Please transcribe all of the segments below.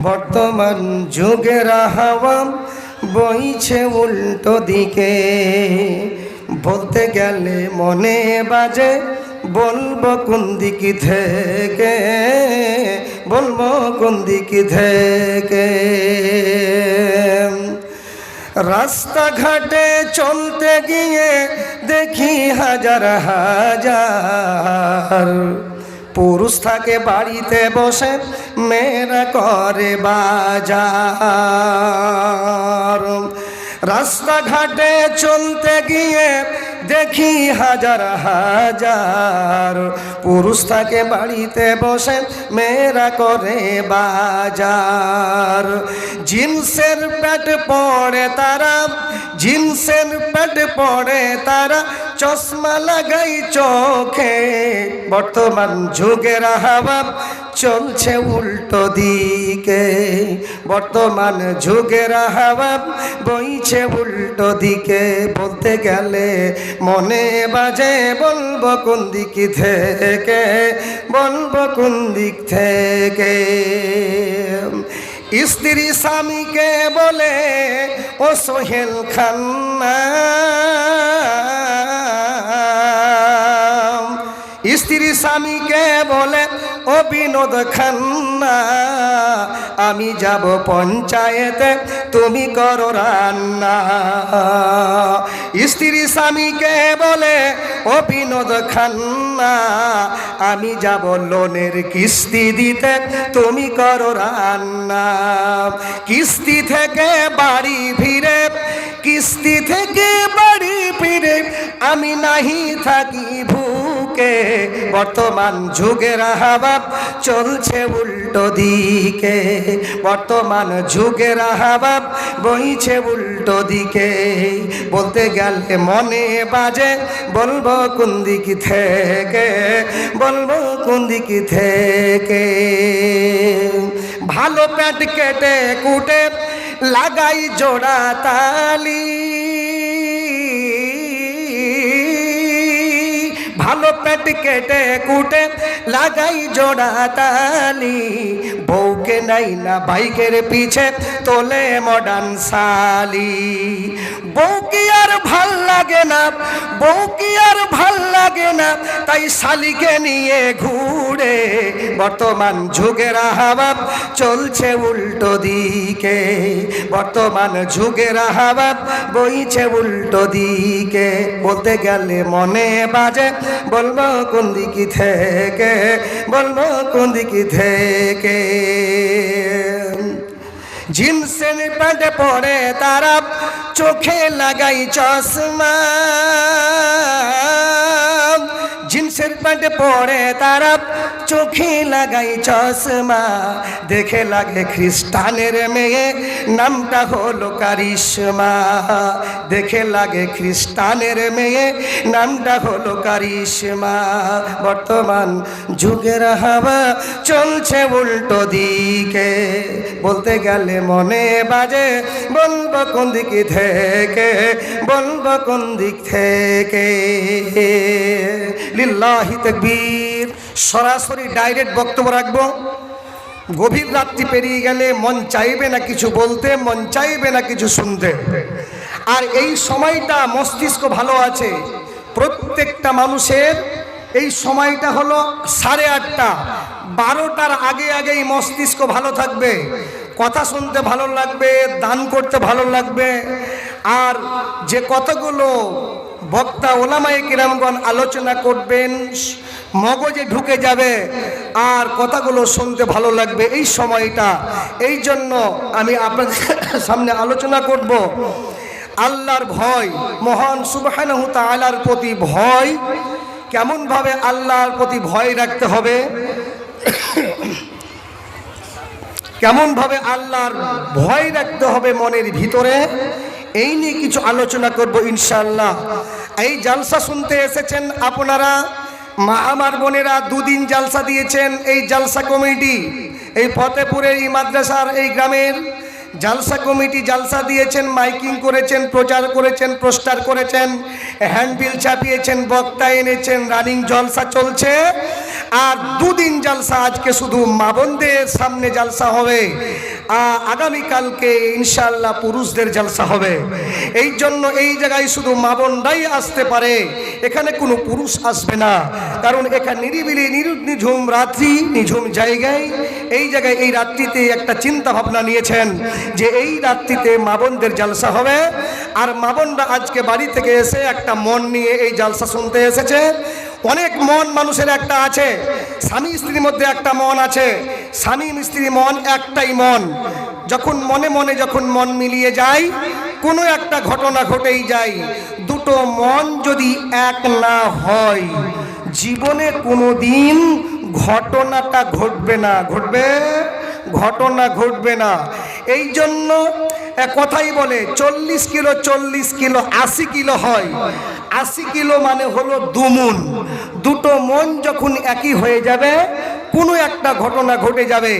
বর্তমান যুগের হাওয়া বইছে উল্টো দিকে, বলতে গেলে মনে বাজে বলবো কোন দিক থেকে, বলবো কোন দিক থেকে। রাস্তাঘাটে চলতে গিয়ে দেখি হাজার হাজার পুরুষ থাকে বাড়িতে বসে, মেয়েরা করে বাজার। রাস্তাঘাটে চলতে গিয়ে দেখি হাজার হাজার পুরুষ থাকে বাড়িতে বসে, মেয়েরা করে বাজার। জিন্সের প্যান্ট পরে তারা, জিন্সের প্যান্ট পরে তারা, চশমা লাগাই চোখে। বর্তমান যুগের হাওয়া চলছে উল্টো দিকে, বর্তমান যুগের হাওয়া বইছে উল্টো দিকে। বলতে গেলে মনে বাজে বলবো কোন দিক থেকে, বলবো কোন দিক থেকে। স্ত্রী স্বামীকে বলে ও সোহেল খান্না, স্ত্রী স্বামীকে বলে ও বিনোদ খান্না, আমি যাব পঞ্চায়েতে তুমি করো রান্না। স্ত্রী স্বামীকে বলে ও বিনোদ খান্না, আমি যাব লোনের কিস্তি দিতে তুমি করো রান্না। কিস্তি থেকে বাড়ি ফিরে, কিস্তি থেকে বাড়ি ফিরে আমি নাহি থাকি ভুকে। বর্তমান যুগের হাওয়া চলছে উল্টো দিকে, বর্তমান যুগের হাওয়া বইছে উল্টো দিকে। বলতে গেলে মনে বাজে বলবো কোন দিক থেকে, বলবো কোন দিক থেকে। ভালো প্যান্ট কেটে কুটে লাগাই জোড়া তালি, ভালো প্যান্ট কেটে কুটে লাগাই জোড়া তালি। বউকে নাই না বাইকের পিছে তোলে মডার্ন শালি। বউ কি আর ভাল লাগে না, বউ কি আর ভাল লাগে না, তাই শালিকে নিয়ে ঘুরে। বর্তমান যুগের হাওয়া চলছে উল্টো দিকে, বর্তমান যুগের হাওয়া বইছে উল্টো দিকে। বলতে গেলে মনে বাজে বলবো কোন দিক থেকে, বলবো কোন দিক থেকে। জিন্সের প্যান্ট পরে তারা চোখে লাগাই চশমা, জিন্সের প্যান্ট পরে তারা চোখে লাগাই চশমা। দেখে লাগে খ্রিস্টানের মেয়ে নামটা হলো কারিশমা, দেখে লাগে খ্রিস্টানের মেয়ে নামটা হলো কারিশমা। বর্তমান যুগের হাওয়া চলছে উল্টো দিকে, বলতে গেলে মনে বাজে বলবো কোন দিক থেকে, বলবো কোন দিক থেকে। লিল্লাহি তাকবীর। সরাসরি ডাইরেক্ট বক্তব্য রাখবো। গভীর রাত্রি পেরিয়ে গেলে মন চাইবে না কিছু বলতে, মন চাইবে না কিছু শুনতে। আর এই সময়টা মস্তিষ্ক ভালো আছে প্রত্যেকটা মানুষের। এই সময়টা হলো 8:30, 12টার আগে আগেই মস্তিষ্ক ভালো থাকবে, কথা শুনতে ভালো লাগবে, দান করতে ভালো লাগবে। আর যে কতগুলো বক্তা ওলামায়ে কিরামগণ আলোচনা করবেন মগজে ঢুকে যাবে, আর কথাগুলো শুনতে ভালো লাগবে এই সময়টা। এই জন্য আমি আপনাদের সামনে আলোচনা করব আল্লাহর ভয়, মহান সুবহানাহু তাআলার প্রতি ভয়। কেমনভাবে আল্লাহর প্রতি ভয় রাখতে হবে, কেমনভাবে আল্লাহর ভয় রাখতে হবে মনের ভিতরে, এই নিয়ে কিছু আলোচনা করব ইনশাআল্লাহ। এই জালসা শুনতে এসেছেন আপনারা, মা আমার বোনেরা 2 দিন জালসা দিয়েছেন। এই জালসা কমিটি এই ফতেপুরের এই মাদ্রাসার এই গ্রামের জালসা কমিটি জালসা দিয়েছেন, মাইকিং করেছেন, প্রচার করেছেন, পোস্টার করেছেন, হ্যান্ডবিল চাপিয়েছেন, বক্তা এনেছেন, রানিং জলসা চলছে। আর দুদিন জালসা, আজকে শুধু মা বোনদের সামনে জালসা হবে, আগামীকালকে ইনশাআল্লাহ পুরুষদের জালসা হবে। এই জন্য এই জায়গায় শুধু মা বোনরাই আসতে পারে, এখানে কোনো পুরুষ আসবে না। কারণ এখানে নিরিবিলি নিঝুম রাত্রি, নিঝুম জায়গায়, এই জায়গায় এই রাত্রিতে একটা চিন্তা ভাবনা নিয়েছেন যে এই রাত্রিতে মা বোনদের জালসা হবে। আর মা বোনরা আজকে বাড়ি থেকে এসে একটা মন নিয়ে এই জালসা শুনতে এসেছে। অনেক মন মানুষের একটা আছে, স্বামী স্ত্রীর মধ্যে একটা মন আছে, স্বামী স্ত্রী মন একটাই মন। যখন মনে মনে যখন মন মিলিয়ে যায়, কোনো একটা ঘটনা ঘটেই যায়। দুটো মন যদি এক না হয়, জীবনে কোনো দিন ঘটনাটা ঘটবে না, ঘটনা ঘটবে না। এই জন্য কথাই বলে 40 কিলো 80 কিলো হয়। 80 কিলো মানে হলো দুমন। দুটো মন যখন একই হয়ে যাবে, কোনো একটা ঘটনা ঘটে যাবে।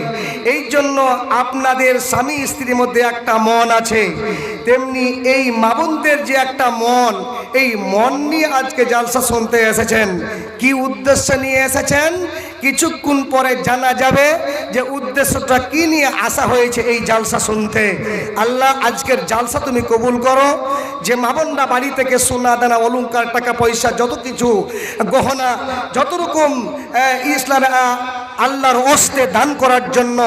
এই জন্য আপনাদের স্বামী স্ত্রীর মধ্যে একটা মন আছে, তেমনি এই মা বোনদের যে একটা মন, এই মন নিয়ে আজকে জালসা শুনতে এসেছেন। কি উদ্দেশ্য নিয়ে এসেছেন কিছুক্ষণ পরে জানা যাবে যে উদ্দেশ্যটা কি নিয়ে আসা হয়েছে এই জালসা শুনতে। আল্লাহ আজকের জালসা তুমি কবুল করো। যে মা বোনরা বাড়ি থেকে সোনা দানা অলংকার টাকা পয়সা যত কিছু গহনা যত রকম ইসলাম আল্লাহর ওয়াস্তে দান করার জন্য,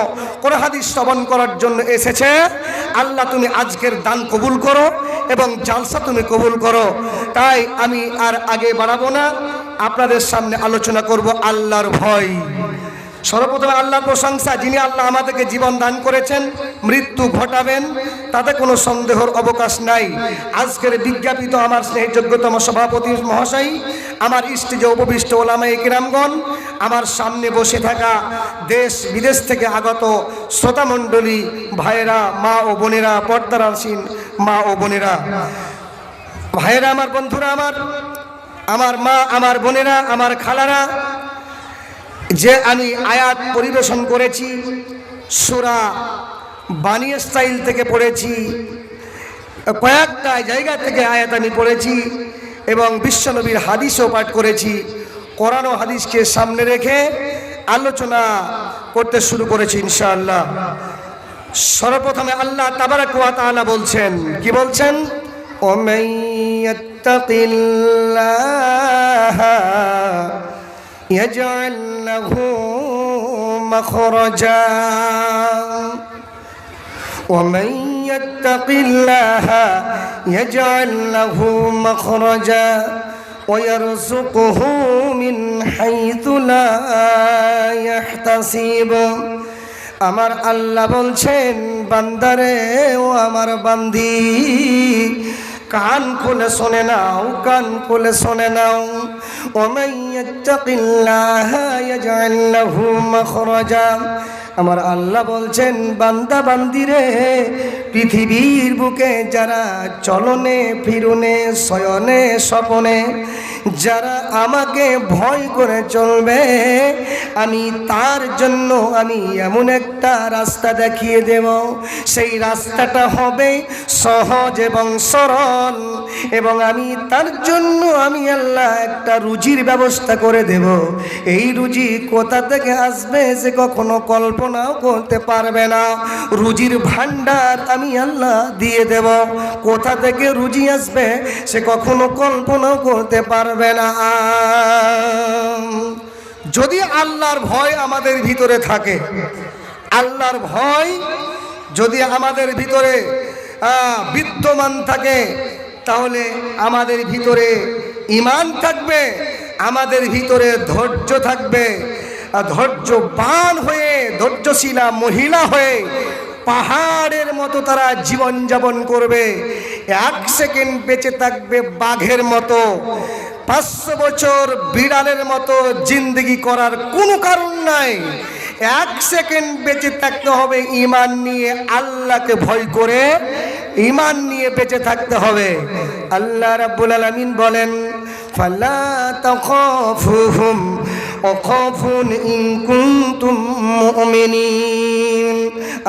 কোরআন হাদিস শ্রবণ করার জন্য এসেছে, আল্লাহ তুমি আজকের দান কবুল করো এবং জালসা তুমি কবুল করো। তাই আমি আর আগে বাড়াবো না, আপনাদের সামনে আলোচনা করব আল্লাহর ভয়। সর্বপ্রথমে আল্লাহর প্রশংসা, যিনি আল্লাহ আমাদেরকে জীবন দান করেছেন, মৃত্যু ঘটাবেন তাতে কোনো সন্দেহের অবকাশ নাই। আজকের বিজ্ঞাপিত আমার স্নেহযোগ্যতম সভাপতি মহাশয়, আমার স্টেজে উপবিষ্ট ওলামায়ে কিরামগণ, আমার সামনে বসে থাকা দেশ বিদেশ থেকে আগত শ্রোতামণ্ডলী ভাইয়েরা, মা ও বোনেরা, পর্দার আসীন মা ও বোনেরা, ভাইয়েরা, আমার বন্ধুরা, আমার মা, আমার বোনেরা, আমার খালারা, যে আমি আয়াত পরিবেশন করেছি সূরা বানী ইসরাঈল থেকে পড়েছি, কয়েকটা জায়গা থেকে আয়াত আমি পড়েছি এবং বিশ্বনবীর হাদিসও পাঠ করেছি। কোরআন ও হাদিসকে সামনে রেখে আলোচনা করতে শুরু করেছি ইনশাআল্লাহ। সর্বপ্রথমে আল্লাহ তাবারাক ওয়া তাআলা বলছেন, কি বলছেন? ওমান ইয়াত্তাকিল্লাহা يجعل له مخرجا ومن يتق الله يجعل له مخرجا ويرزقه من حيث لا يحتسب। আমার আল্লাহ বলছেন, বান্দারে ও আমার বান্দি, কান খুলে শুনে নাও, কান খুলে শুনে নাও। ওমান ইয়াত্তাকিল্লাহা ইয়াজআল লাহু মাখরাজা। আমার আল্লাহ বলছেন, বান্দা বান্দিরে, পৃথিবীর বুকে যারা চলনে ফিরনে শয়নে স্বপনে যারা আমাকে ভয় করে চলবে, আমি তার জন্য আমি এমন একটা রাস্তা দেখিয়ে দেব। সেই রাস্তাটা হবে সহজ এবং সরল, এবং আমি তার জন্য আমি আল্লাহ একটা রুজির ব্যবস্থা করে দেব। এই রুজি কোথা থেকে আসবে সে কখনো কল্পনাও করতে পারবে না। রুজির ভান্ডার আমি আল্লাহ দিয়ে দেব। কোথা থেকে রুজি আসবে সে কখনো কল্পনাও করতে পারবে না। যদি আল্লাহর ভয় আমাদের ভিতরে থাকে, আল্লাহর ভয় যদি আমাদের ভিতরে বিদ্যমান থাকে, তাহলে আমাদের ভিতরে ঈমান থাকবে, আমাদের ভিতরে ধৈর্য থাকবে। ধৈর্যবান হয়ে, ধৈর্যশীলা মহিলা হয়ে পাহাড়ের মতো তারা জীবন যাপন করবে। 1 সেকেন্ড বেঁচে থাকবে বাঘের মতো, 500 বছর বিড়ালের মতো জিন্দগি করার কোনো কারণ নাই। 1 সেকেন্ড বেঁচে থাকতে হবে ঈমান নিয়ে, আল্লাহকে ভয় করে ঈমান নিয়ে বেঁচে থাকতে হবে। আল্লাহ রাব্বুল আলামিন বলেন, ফালা তাখাফুহুম আখাফুন ইন কুনতুম মুমিনিন।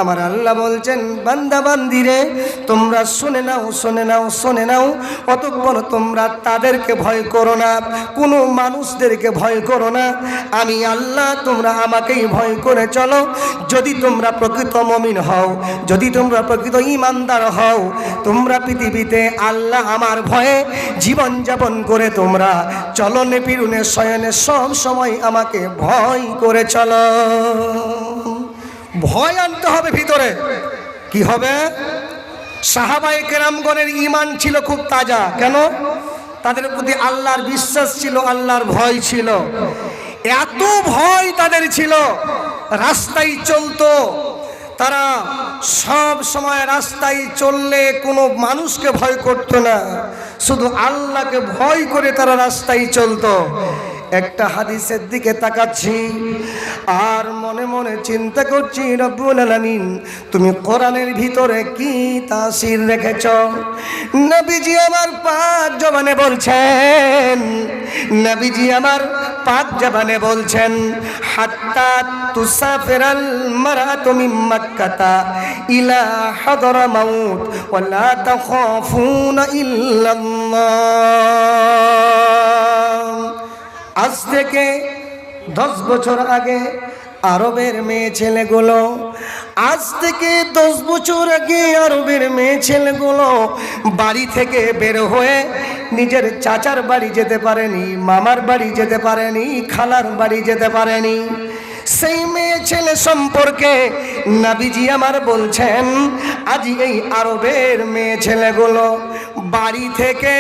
আমার আল্লাহ বলছেন, বান্দা বান্দিরে তোমরা শুনে নাও, শুনে নাও, শুনে নাও, অতঃপর তোমরা তাদেরকে ভয় করো না, কোনো মানুষদেরকে ভয় করো না, আমি আল্লাহ, তোমরা আমাকেই ভয় করে চলো। যদি তোমরা প্রকৃত মুমিন হও, যদি তোমরা প্রকৃত ঈমানদার হও, তোমরা পৃথিবীতে আল্লাহ আমার ভয়ে জীবনযাপন করে তোমরা চলনে ফিরুনে শয়নে সব সময় আমাকে ভয় করে চলো। ভয় আনতে হবে ভিতরে। কি হবে? সাহাবায়ে কেরামগণের ঈমান ছিল খুব তাজা। কেন? তাদের প্রতি আল্লাহর বিশ্বাস ছিল, আল্লাহর ভয় ছিল। এত ভয় তাদের ছিল, রাস্তায় চলতো তারা সব সময়, রাস্তায় চললে কোনো মানুষকে ভয় করতো না, শুধু আল্লাহকে ভয় করে তারা রাস্তায় চলতো। একটা হাদিসের দিকে তাকাচ্ছি আর মনে মনে চিন্তা করছি, রব্বুল আলামিন তুমি কোরআনের ভিতরে কি তাসির রেখেছ। নবীজি আমার পাক জবানে বলছেন, নবীজি আমার পাক জবানে বলছেন, হাত্তা তুসাফিরাল মারআতু মিন মাক্কাতা ইলা হাদরামাউত ওয়া লা তাখাফুনা ইল্লাল্লাহ। আজ থেকে 10 বছর আগে আরবের মেয়ে ছেলেগুলো, আজ থেকে 10 বছর আগে আরবের মেয়ে ছেলেগুলো বাড়ি থেকে বের হয়ে নিজের চাচার বাড়ি যেতে পারেনি, মামার বাড়ি যেতে পারেনি, খালার বাড়ি যেতে পারেনি। সেই মেয়ে ছেলে সম্পর্কে নবীজি আমার বলছেন, আজ এই আরবের মেয়ে ছেলেগুলো বাড়ি থেকে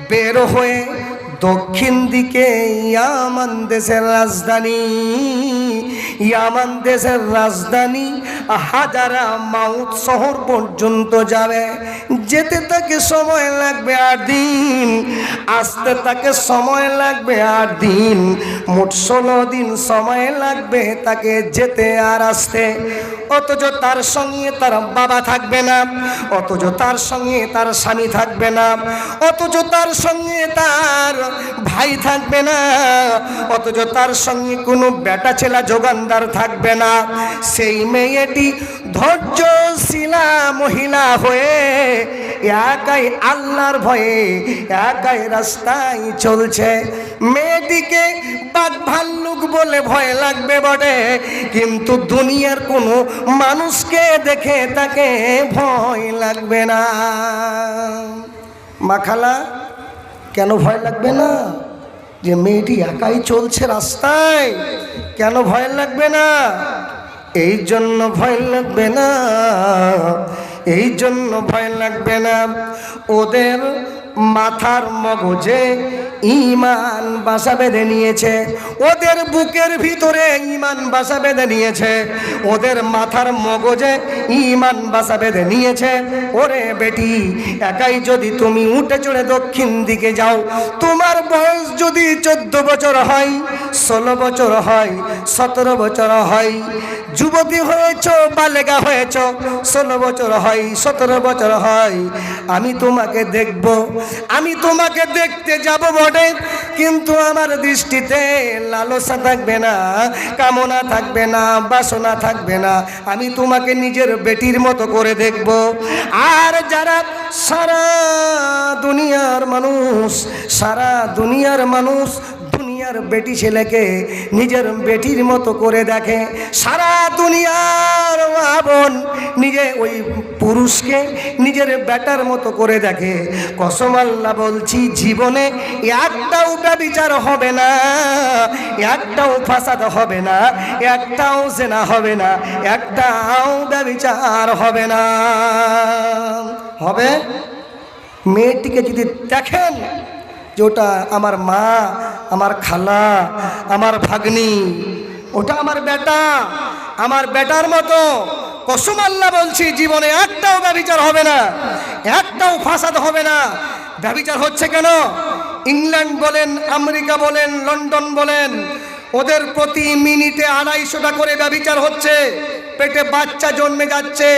বের হয়ে দক্ষিণ দিকে ইয়ামান দেশের রাজধানী, ইয়ামান দেশের রাজধানী হাজারা মাউত শহর পর্যন্ত যাবে। যেতে তাকে সময় লাগবে 8 দিন, আসতে তাকে সময় লাগবে 8 দিন, মোট 16 দিন সময় লাগবে তাকে যেতে আর আসতে। অথচ তার সঙ্গে তার বাবা থাকবে না, অথচ তার সঙ্গে তার স্বামী থাকবে না, অথচ তার সঙ্গে তার ভাই থাকবে না, অথচ তার সঙ্গে কোনো বেটা ছেলা যোগানদার থাকবে না। সেই মেয়েটি ধৈর্যশীলা মহিলা হয়ে একাই আল্লাহর ভয়ে একাই রাস্তায় চলছে। মেয়েটিকে বাঘ ভাল্লুক বলে ভয় লাগবে বটে, কিন্তু দুনিয়ার কোনো মানুষকে দেখে তাকে ভয় লাগবে না। মাখালা, কেন ভয় লাগবে না? যে মেয়েটি একাই চলছে রাস্তায়, কেন ভয় লাগবে না? এই জন্য ভয় লাগবে না, এই জন্য ভয় লাগবে না, ওদের মাথার মগজে ঈমান বাসা বেঁধে নিয়েছে, ওদের বুকের ভিতরে ঈমান বাসা বেঁধে নিয়েছে, ওদের মাথার মগজে ঈমান বাসা বেঁধে নিয়েছে। ওরে বেটি, একাই যদি তুমি উঠে চড়ে দক্ষিণ দিকে যাও, তোমার বয়স যদি 14 বছর হয়, 16 বছর হয়, 17 বছর হয়, যুবতী হয়েছ, বালেগা হয়েছ, 16 বছর হয়, 17 বছর হয়, আমি তোমাকে দেখব, আমি তোমাকে দেখতে যাব বটে, কিন্তু আমার দৃষ্টিতে লালসা থাকবে না, কামনা থাকবে না, বাসনা থাকবে না, আমি তোমাকে নিজের বেটির মতো করে দেখব। আর যারা সারা দুনিয়ার মানুষ, সারা দুনিয়ার মানুষ দুনিয়ার বেটি ছেলেকে নিজের বেটির মতো করে দেখে, সারা দুনিয়ার বোন নিজে ওই পুরুষকে নিজের বেটার মতো করে দেখে, কসম আল্লাহ বলছি, জীবনে একটাও ব্যভিচার হবে না, একটাও ফাসাদ হবে না, একটাও জেনা হবে না, একটাও ব্যভিচার হবে না। হবে? মেয়েটিকে যদি দেখেন যে ওটা আমার মা, আমার খালা, আমার ভাগ্নি, ওটা আমার বেটা, আমার বেটার মতো, কসম আল্লাহ বলছি, জীবনে একটাও ব্যভিচার হবে না, একটাও ফাসাদ হবে না। ব্যভিচার হচ্ছে কেন? ইংল্যান্ড বলেন, আমেরিকা বলেন, লন্ডন বলেন, ওদের প্রতি মিনিটে 250 টাকা করে ব্যভিচার হচ্ছে। পেটে বাচ্চা জন্মে যাচ্ছে,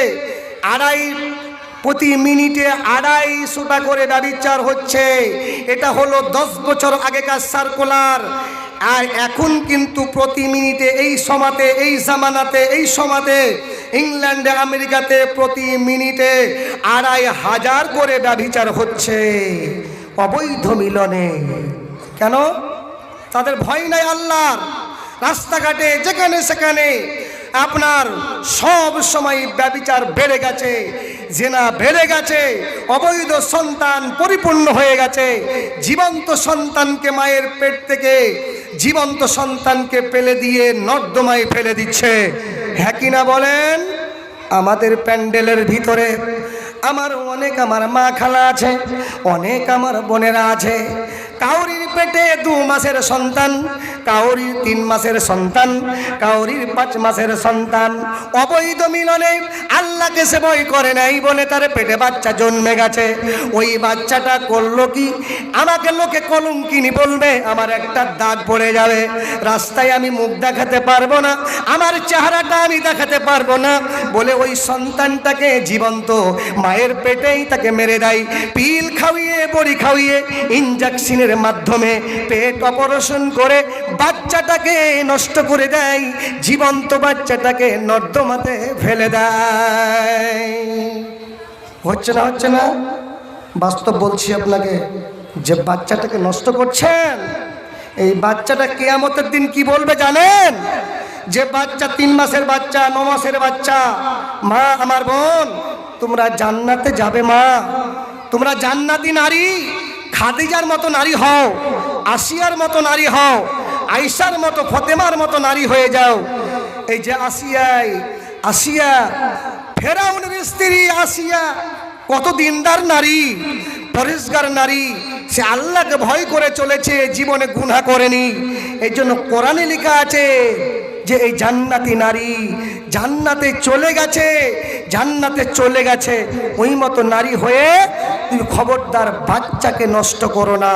প্রতি মিনিটে 250 টাকা করে ব্যভিচার হচ্ছে। এটা হলো 10 বছর আগেকার সার্কুলার। আর এখন কিন্তু প্রতি মিনিটে এই সমাতে, এই জামানাতে, এই সমাতে ইংল্যান্ডে আমেরিকাতে প্রতি মিনিটে ২৫০০ করে ব্যভিচার হচ্ছে অবৈধ মিলনে। কেন? তাদের ভয় নাই আল্লাহর। রাস্তাঘাটে যেখানে সেখানে আপনার সব সময় ব্যভিচার বেড়ে গেছে, জেনা বেড়ে গেছে, অবৈধ সন্তান পরিপূর্ণ হয়ে গেছে। জীবন্ত সন্তানকে মায়ের পেট থেকে জীবন্ত সন্তানকে ফেলে দিয়ে নর্দমায় ফেলে দিচ্ছে। হ্যাঁ কিনা বলেন? আমাদের প্যান্ডেলের ভিতরে আমার মা খালা আছে, অনেক আমার বোনেরা আছে। কাউরির পেটে 2 মাসের সন্তান, কাউরির 3 মাসের সন্তান, কাউরির 5 মাসের সন্তান। অবৈধ মিলনে আল্লাহকে সে ভয় করে নাই বলে তার পেটে বাচ্চা জন্মে গেছে। ওই বাচ্চাটা করলো কি? আমাকে লোকে কলঙ্কিনী বলবে, আমার একটা দাগ পড়ে যাবে, রাস্তায় আমি মুখ দেখাতে পারবো না, আমার চেহারাটা আমি দেখাতে পারবো না বলে ওই সন্তানটাকে জীবন্ত মায়ের পেটেই তাকে মেরে দেয়। পিল খাওয়িয়ে, বড়ি খাওয়িয়ে, ইনজেকশনের মাধ্যমে পেট অপারেশন করে বাচ্চাটাকে নষ্ট করে দেয়, জীবন্ত বাচ্চাটাকে নর্দমাতে ফেলে দেয়। হচ্ছে না? হচ্ছে না? বাস্তব বলছি আপনাকে, যে বাচ্চাটাকে নষ্ট করছেন, এই বাচ্চাটা কিয়ামতের দিন কি বলবে জানেন? যে বাচ্চা 3 মাসের বাচ্চা, 9 মাসের বাচ্চা, মা আমার বোন তোমরা জান্নাতে যাবে, মা তোমরা জান্নাতি নারী, খাদিজার মতো নারী হও, আসিয়ার মতো নারী হও, আয়েশার মতো, ফতেমার মতো নারী হয়ে যাও। এই যে আসিয়া ফেরাউনের স্ত্রী আসিয়া কত দিনদার নারী, পরিষ্কার নারী, সে আল্লাহকে ভয় করে চলেছে, জীবনে গুনাহ করেনি। এই জন্য কোরআনে লেখা আছে যে এই জান্নাতি নারী জান্নাতে চলে গেছে, জান্নাতে চলে গেছে। ওই মতো নারী হয়ে তুমি খবরদার বাচ্চাকে নষ্ট করো না,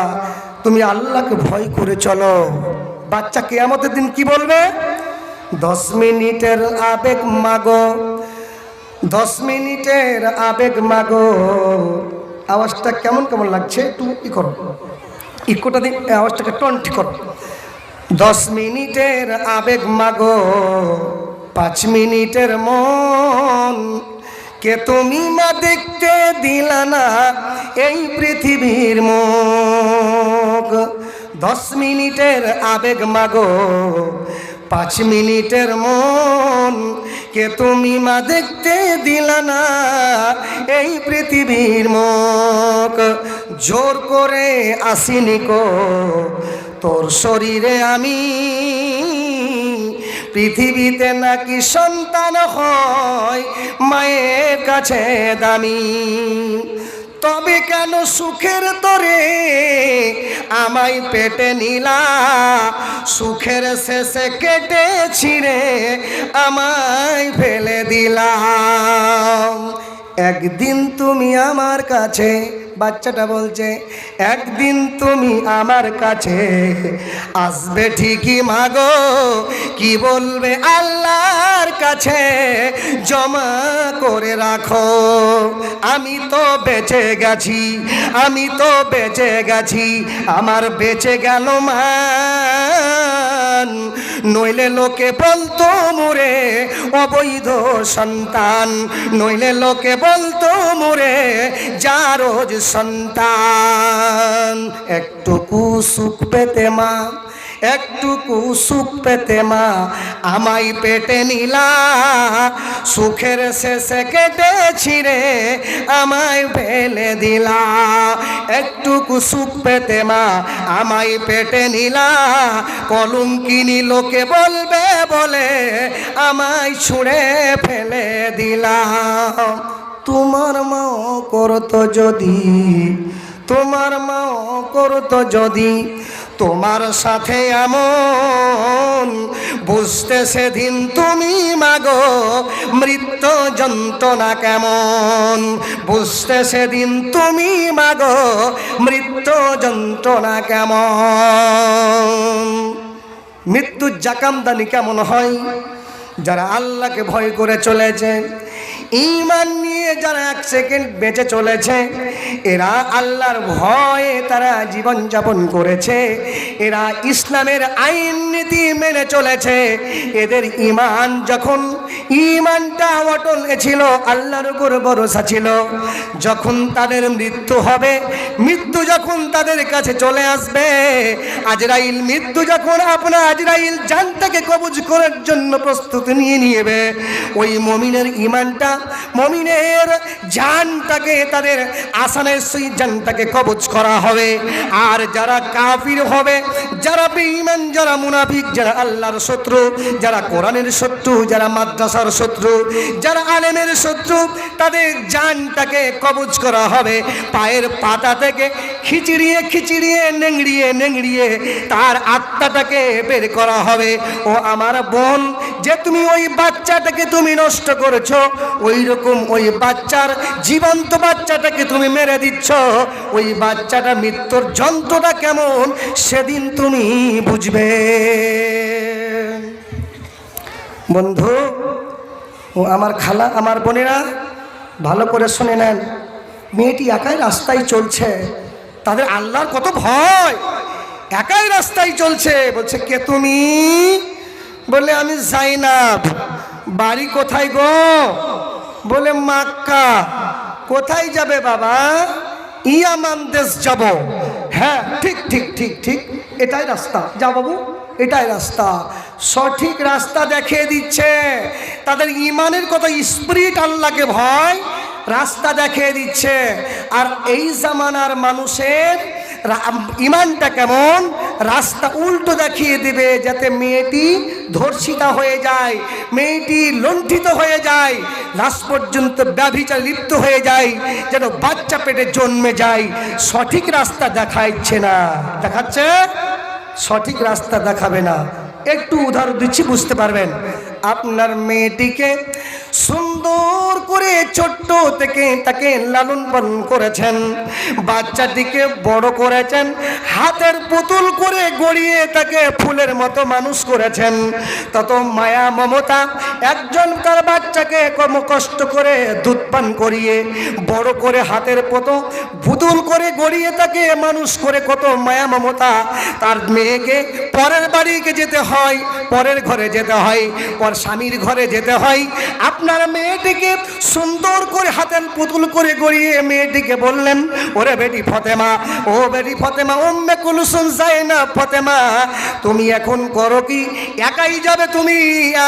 তুমি আল্লাহকে ভয় করে চলো। বাচ্চা কিয়ামতের দিন কি বলবে? 10 মিনিটের আবেগ মাগো, 10 মিনিটের আবেগ মাগো। আওয়াজটা কেমন কেমন লাগছে? একটু ই করো, ইকোটা দিন, আওয়াজটাকে টন্টি করো। 10 মিনিটের আবেগ মাগো, 5 মিনিটের মন, কে তুমি মা দেখতে দিলা না এই পৃথিবীর মুখ। 10 মিনিটের আবেগ মাগো, 5 মিনিটের মন, কে তুমি মা দেখতে দিলা না এই পৃথিবীর মুখ। জোর করে আসিনি কো তোর শরীরে আমি, পৃথিবীতে নাকি সন্তান হয় মায়ের কাছে দামি। তবে কেন সুখের তরে আমায় পেটে নিলা, সুখের শেষে কেটে ছিঁড়ে আমায় ফেলে দিলাম। একদিন তুমি আমার কাছে, বাচ্চাটা বলছে, একদিন তুমি আমার কাছে আসবে ঠিকই মাগো, কি বলবে আল্লাহর কাছে জমা করে রাখো। আমি তো বেঁচে গেছি, আমি তো বেঁচে গেছি, আমার বেঁচে গেল মান, নইলে লোকে বলতো মোরে অবৈধ সন্তান, নইলে লোকে বলতো মোরে জারজ সন্তান। একটুকু সুখ পেতে মা, একটুকু সুখ পেতে মা আমায় পেটে নিলা, সুখের শেষে কেটে ছিঁড়ে আমায় ফেলে দিলা। একটুকু সুখ পেতে মা আমায় পেটে নিলা, কলঙ্কিনী লোকে বলবে বলে আমায় ছুঁড়ে ফেলে দিলা। তোমার মাও করতো যদি, তোমার মাও করতো যদি তোমার সাথে এমন, বুঝতে সেদিন তুমি মাগো মৃত্যু যন্ত্রণা কেমন, বুঝতে সেদিন তুমি মাগো মৃত্যু যন্ত্রণা কেমন। মৃত্যুর জাকামদানি কেমন হয়? যারা আল্লাহকে ভয় করে চলেছে, ঈমান নিয়ে যারা এক সেকেন্ড বেঁচে চলেছে, এরা আল্লাহর ভয়ে তারা জীবন যাপন করেছে, এরা ইসলামের আইন নীতি মেনে চলেছে, এদের ঈমান যখন ঈমানটা অটল ছিল, আল্লাহর উপর ভরসা ছিল, যখন তাদের মৃত্যু হবে, মৃত্যু যখন তাদের কাছে চলে আসবে, আজরাইল মৃত্যু যখন আপনার আজরাইল জানটাকে কবজ করার জন্য প্রস্তুতি নিয়ে নিবে, ওই মুমিনের ঈমানটা, মুমিনের জানটাকে, তাদের আসানের সেই জানটাকে কবজ করা হবে। আর যারা কাফির হবে, যারা বেঈমান, যারা মুনাফিক, যারা আল্লাহর শত্রু, যারা কোরআনের শত্রু, যারা মাদ্রাসার শত্রু, যারা আলেমের শত্রু, তাদের জানটাকে কবজ করা হবে। পায়ের পাতা থেকে খিচিড়িয়ে খিচিড়িয়ে নেংড়িয়ে নেংড়িয়ে তার আত্মাটাকে বের করা হবে। ও আমার বোন, যে তুমি ওই বাচ্চাটাকে তুমি নষ্ট করেছো, ওই রকম ওই বাচ্চার, জীবন্ত বাচ্চাটাকে তুমি মেরে দিচ্ছ, ওই বাচ্চাটা মৃত্যুর যন্ত্রটা কেমন সেদিন তুমি বুঝবে। বন্ধু ও আমার খালা, আমার বোনেরা, ভালো করে শুনে নেন। মেয়েটি একাই রাস্তায় চলছে, তাদের আল্লাহর কত ভয়, একাই রাস্তায় চলছে। বলছে, কে তুমি? বলে, আমি জাইনাব। বাড়ি কোথায় গো? বলে, মক্কা। কোথায় যাবে বাবা? ইয়ামান দেশ যাব। হ্যাঁ, ঠিক ঠিক ঠিক ঠিক, এটাই রাস্তা, যা বাবু, এটাই রাস্তা। সঠিক রাস্তা দেখিয়ে দিচ্ছে। তাদের ইমানের কত স্পিরিট, আল্লাহকে ভয়, রাস্তা দেখিয়ে দিচ্ছে। আর এই জামানার মানুষের ইমানটা কেমন, রাস্তা উল্টো দেখিয়ে দিবে, যাতে মেয়েটি ধর্ষিতা হয়ে যায়, মেয়েটি লুণ্ঠিত হয়ে যায়, লাস্ট পর্যন্ত ব্যভিচার লিপ্ত হয়ে যায়, যেন বাচ্চা পেটে জন্মে যায়। সঠিক রাস্তা দেখাচ্ছে না, দেখাচ্ছে, সঠিক রাস্তা দেখাবে না। একটু উদাহরণ দিচ্ছি, বুঝতে পারবেন। আপনার মেয়েটিকে সুন্দর করে ছোট্ট থেকে তাকে লালন পালন করেছেন, বাচ্চাটিকে বড় করেছেন, হাতের পুতুল করে গড়িয়ে তাকে ফুলের মতো মানুষ করেছেন। তত মায়া মমতা, একজন তার বাচ্চাকে কষ্ট করে দুধ পান করিয়ে বড় করে হাতের পুতুল করে গড়িয়ে তাকে মানুষ করে, কত মায়া মমতা। তার মেয়েকে পরের বাড়িকে যেতে হয়, পরের ঘরে যেতে হয়, পর স্বামীর ঘরে যেতে হয়। আপনার মেয়েটিকে সুন্দর করে হাতের পুতুল করে গড়িয়ে মেয়েটিকে বললেন, ওরে বেটি ফতেমা, ও বেটি ফতেমা, উম্মে কুলসুম জাইনাব ফতেমা, তুমি এখন করো কি? একাই যাবে, তুমি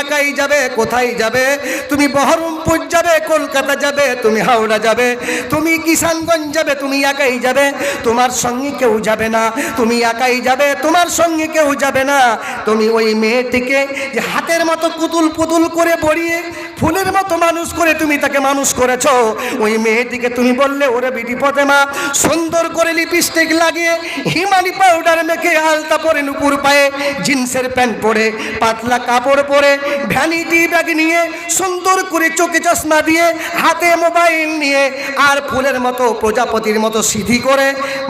একাই যাবে। কোথায় যাবে? তুমি বহরমপুর যাবে, কলকাতা যাবে, তুমি হাওড়া যাবে, তুমি কিষানগঞ্জ যাবে, তুমি একাই যাবে, তোমার সঙ্গে কেউ যাবে না, তুমি একাই যাবে, তোমার সঙ্গে কেউ যাবে না। তুমি ওই মেয়েটিকে যে হাতের মতো পুতুল করে বড়িয়ে ফুলের মতো মানুষ করে তুমি তাকে মানুষ করেছো, ওই মেয়েটিকে তুমি বললে, ওরে বিটি ফতেমা, সুন্দর করে লিপস্টিক লাগিয়ে, হিমানি পাউডার মেখে, আলতা পরে, নুপুর পায়ে, জিন্সের প্যান্ট পরে, পাতলা কাপড় পরে, ভ্যানিটি ব্যাগ নিয়ে, সুন্দর করে চোখে চশমা দিয়ে, হাতে মোবাইল নিয়ে, আর ফুলের মতো প্রজাপতির মতো সিধি করে